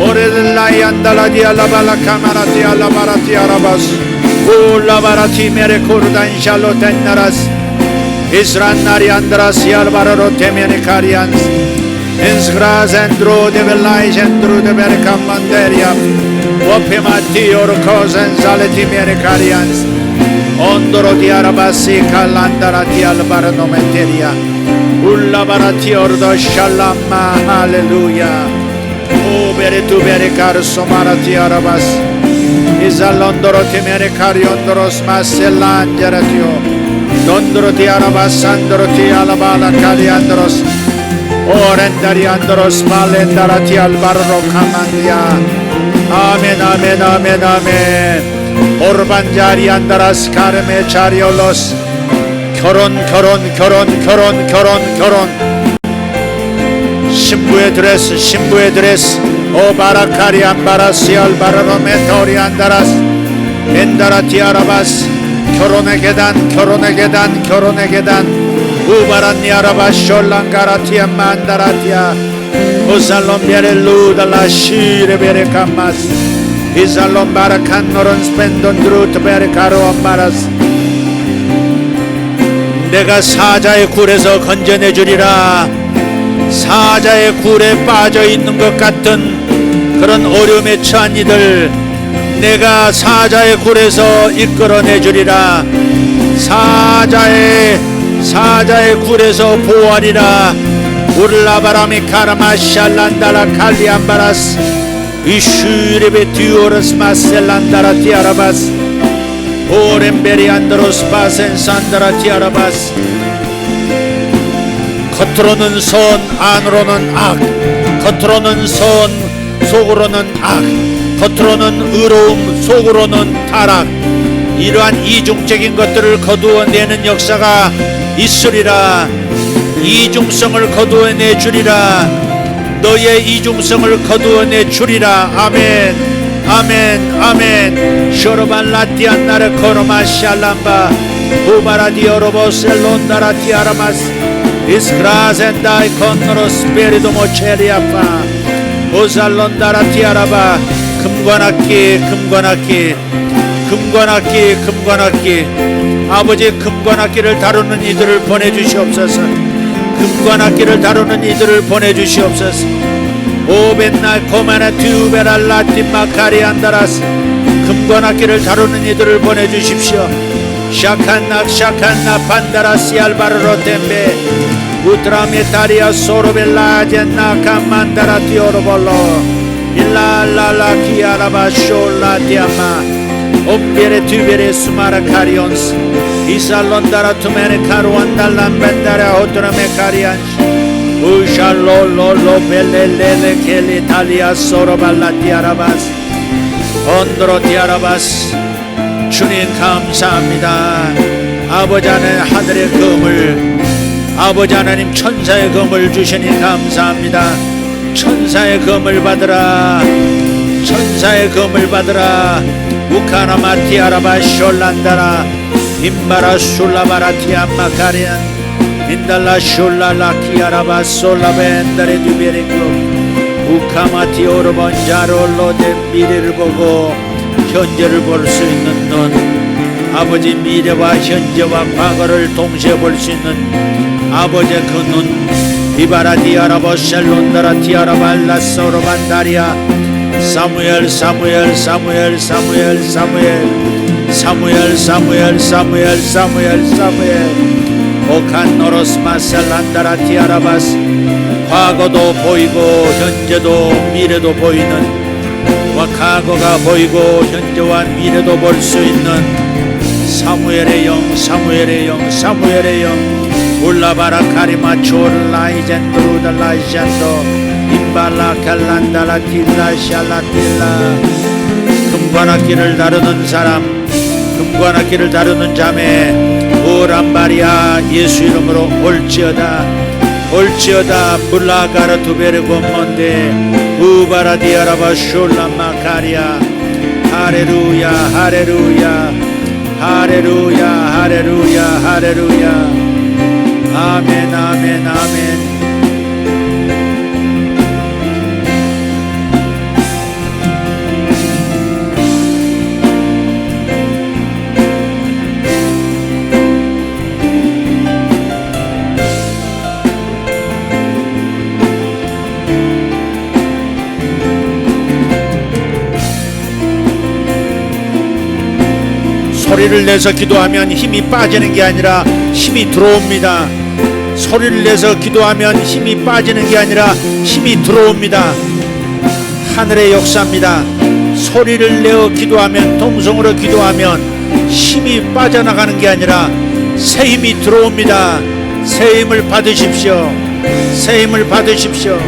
오레들라이안달라디알라발라카마라티알라바라티아라바스 울라바라티 메레코르단샬로텐나라스 이스란나리안드라스 알바라로테메니카리안스 인스그라센드로 데벨라이센드로 데베르카만데리아 오페마티오르코센살레티메니카리안스 온도로디아라바시 칼란다라티알바라노멘테리아 울라바라티오르도 샬람마 할렐루야 오베레투베레카르소마라티아라바스 이살론도로티메니카리온도로스 마셀란자라티오 돈도로티아라바산도로티알바라카리안도로스 오렌다리안도로스 말렌다라티알바르로카만디아 아멘 아멘 아멘 아멘. 오르반자리안다라스 카르메 자리올로스 결혼 신부의 드레스 오바라카리안 바라시알 바라로메토리안다라스 엔다라티아라바스 결혼의 계단 우바란니아라바 숄랑가라티아 만다라티아 오살롬베렐루달라시레베레카마스 이살롬바라칸노론 스펜돈드루트베레카로 엄마라스. 내가 사자의 굴에서 건져내주리라. 사자의 굴에 빠져있는 것 같은 그런 어려움에 처한 이들 내가 사자의 굴에서 이끌어내주리라. 사자의 굴에서 보호하리라. 울라바라미 카라마 샬란다라 칼리안바라스 이슈레베 듀오르스 마셀란다라 티아라바스 오렘베리안드로스 바센산다라 티아라바스. 겉으로는 선 안으로는 악, 겉으로는 선 속으로는 악, 겉으로는 의로움 속으로는 타락. 이러한 이중적인 것들을 거두어내는 역사가 있으리라. 이중성을 거두어내 주리라. 너의 이중성을 거두어내 주리라. 아멘 아멘 아멘. 쇼르발라티안나르 코르마 샬람바 우바라디오로보셀론다라티아라마스 이스크라센다이 컨노로 스페리도 모체리아파 오살론다라티아라바 금관악기 금관악기 금관악기 금관악기 아버지 금관악기를 다루는 이들을 보내주시옵소서. 금관악기를 다루는 이들을 보내주시옵소서. 오벤날 코마나 튜베라 라틴마카리 안다라스 금관악기를 다루는 이들을 보내주십시오. 샤칸나 판다라시 알바르로 템베 우트라메타리아 소로벨라 젠나 칸만다라 티오로볼로 일라라라 키아라바 숄라 디아마 옴베레 튜베레 수마라 카리온스 이살론다라 투메네 카루안달란 벤다라 호트라메 카리안시 우샬롤롤로 벨레레레 켈리 탈리아 소로발라 디아라바스 온드로 디아라바스 주님 감사합니다. 아버지 하나님 하늘의 검을 아버지 하나님 천사의 검을 주시니 감사합니다. 천사의 검을 받으라 천사의 검을 받으라 우카나마 티아라바 숄란다라 임바라 술라바라 티암마카리안 인달라 숄라라 키아라바 솔라벤다레 듀베리클 우카마티 오르번자롤로 된 미래를 보고 현재를 볼 수 있는 눈 아버지 미래와 현재와 과거를 동시에 볼 수 있는 아버지의 그 눈 이바라디아라보 샬론다라 티아라발라 소로반다리아 사무엘 사무엘 사무엘 사무엘 사무엘 사무엘 사무엘 사무엘 사무엘 사무엘 오칸노로스마살란다라 티아라바스 과거도 보이고 현재도 미래도 보이는 과거가 보이고 현재와 미래도 볼 수 있는 사무엘의 영 사무엘의 영 사무엘의 영 울라바라 카리마 촐라이젠드루다 라이젠도 임발라 칼란달라 틸라 샬라틸라 금관악기를 다루는 사람 금관악기를 다루는 자매 오람바리아 예수 이름으로 올지어다 올지어다 물라가르 두베르고 몬데 우바라디아라바 숄라마카리아 할렐루야 할렐루야 할렐루야 할렐루야 할렐루야 아멘 아멘 아멘 소리를 내서 기도하면 힘이 빠지는 게 아니라 힘이 들어옵니다. 소리를 내서 기도하면 힘이 빠지는 게 아니라 힘이 들어옵니다. 하늘의 역사입니다. 소리를 내어 기도하면 동성으로 기도하면 힘이 빠져나가는 게 아니라 새 힘이 들어옵니다. 새 힘을 받으십시오. 새 힘을 받으십시오.